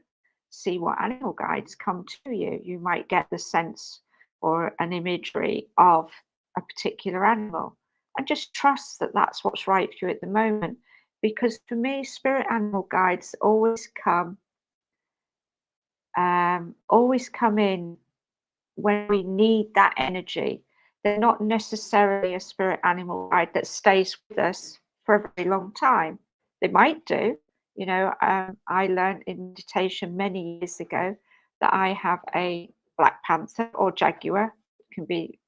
see what animal guides come to you. You might get the sense or an imagery of a particular animal, and just trust that that's what's right for you at the moment. Because for me, spirit animal guides always come in when we need that energy. They're not necessarily a spirit animal guide that stays with us for a very long time. They might do. I learned in meditation many years ago that I have a black panther or jaguar. It can be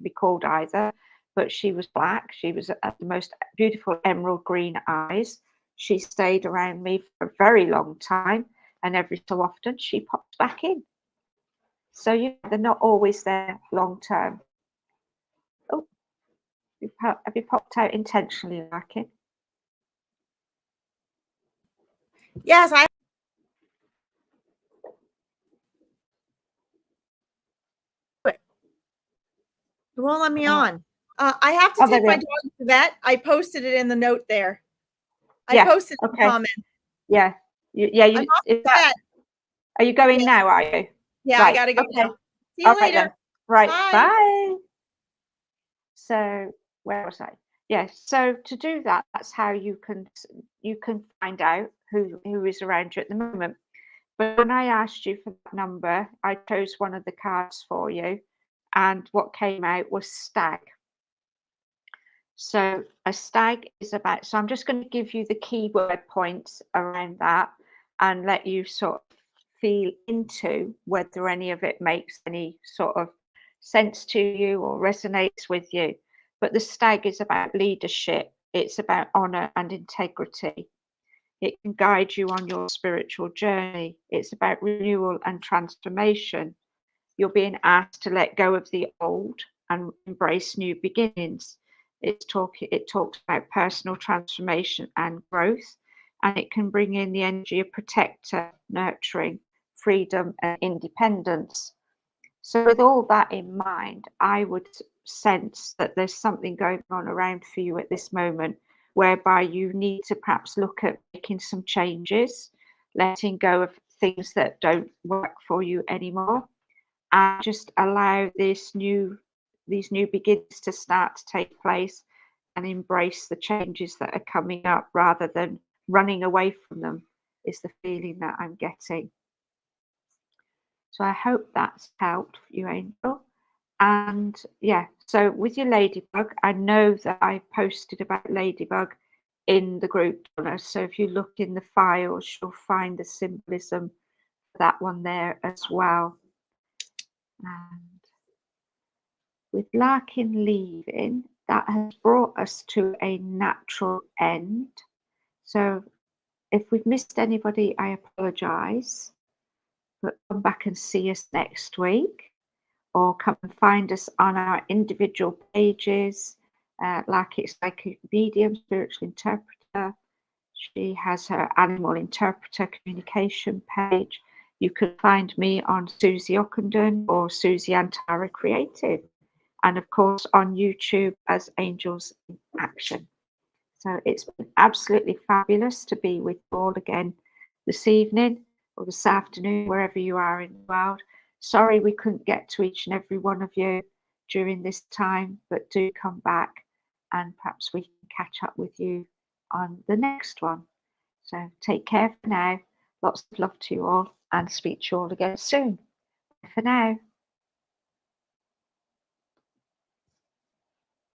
called either, but she was black. She was the most beautiful emerald green eyes. She stayed around me for a very long time, and every so often she pops back in. So they're not always there long term. Oh, have you popped out intentionally, Larkin? Yes, it won't let me on. I have to take my dog to the vet. I posted it in the note there. I posted a comment. Yeah. Are you going now, are you? Yeah, right. I gotta go now. See you later. Right. Bye. So where was I? Yes. So to do that, that's how you can find out who is around you at the moment. But when I asked you for that number, I chose one of the cards for you, and what came out was stag. So a stag is about, so I'm just going to give you the keyword points around that and let you sort of feel into whether any of it makes any sort of sense to you or resonates with you. But the stag is about leadership. It's about honor and integrity. It can guide you on your spiritual journey. It's about renewal and transformation. You're being asked to let go of the old and embrace new beginnings. It talks about personal transformation and growth, and it can bring in the energy of protector, nurturing, freedom, and independence. So with all that in mind, I would sense that there's something going on around for you at this moment, whereby you need to perhaps look at making some changes, letting go of things that don't work for you anymore, and just allow these new beginnings to start to take place, and embrace the changes that are coming up rather than running away from them, is the feeling that I'm getting. So I hope that's helped you, Angel. And yeah, so with your ladybug, I know that I posted about ladybug in the group, Donna. So if you look in the files, you'll find the symbolism for that one there as well. And with Larkin leaving, that has brought us to a natural end. So if we've missed anybody, I apologise. But come back and see us next week, or come and find us on our individual pages. It's like a medium, spiritual interpreter. She has her animal interpreter communication page. You can find me on Susie Ockenden or Susie Antara Creative, and of course on YouTube as Angels in Action. So it's been absolutely fabulous to be with you all again this evening or this afternoon, wherever you are in the world. Sorry we couldn't get to each and every one of you during this time, but do come back and perhaps we can catch up with you on the next one. So take care for now. Lots of love to you all, and speak to you all again soon. Bye for now.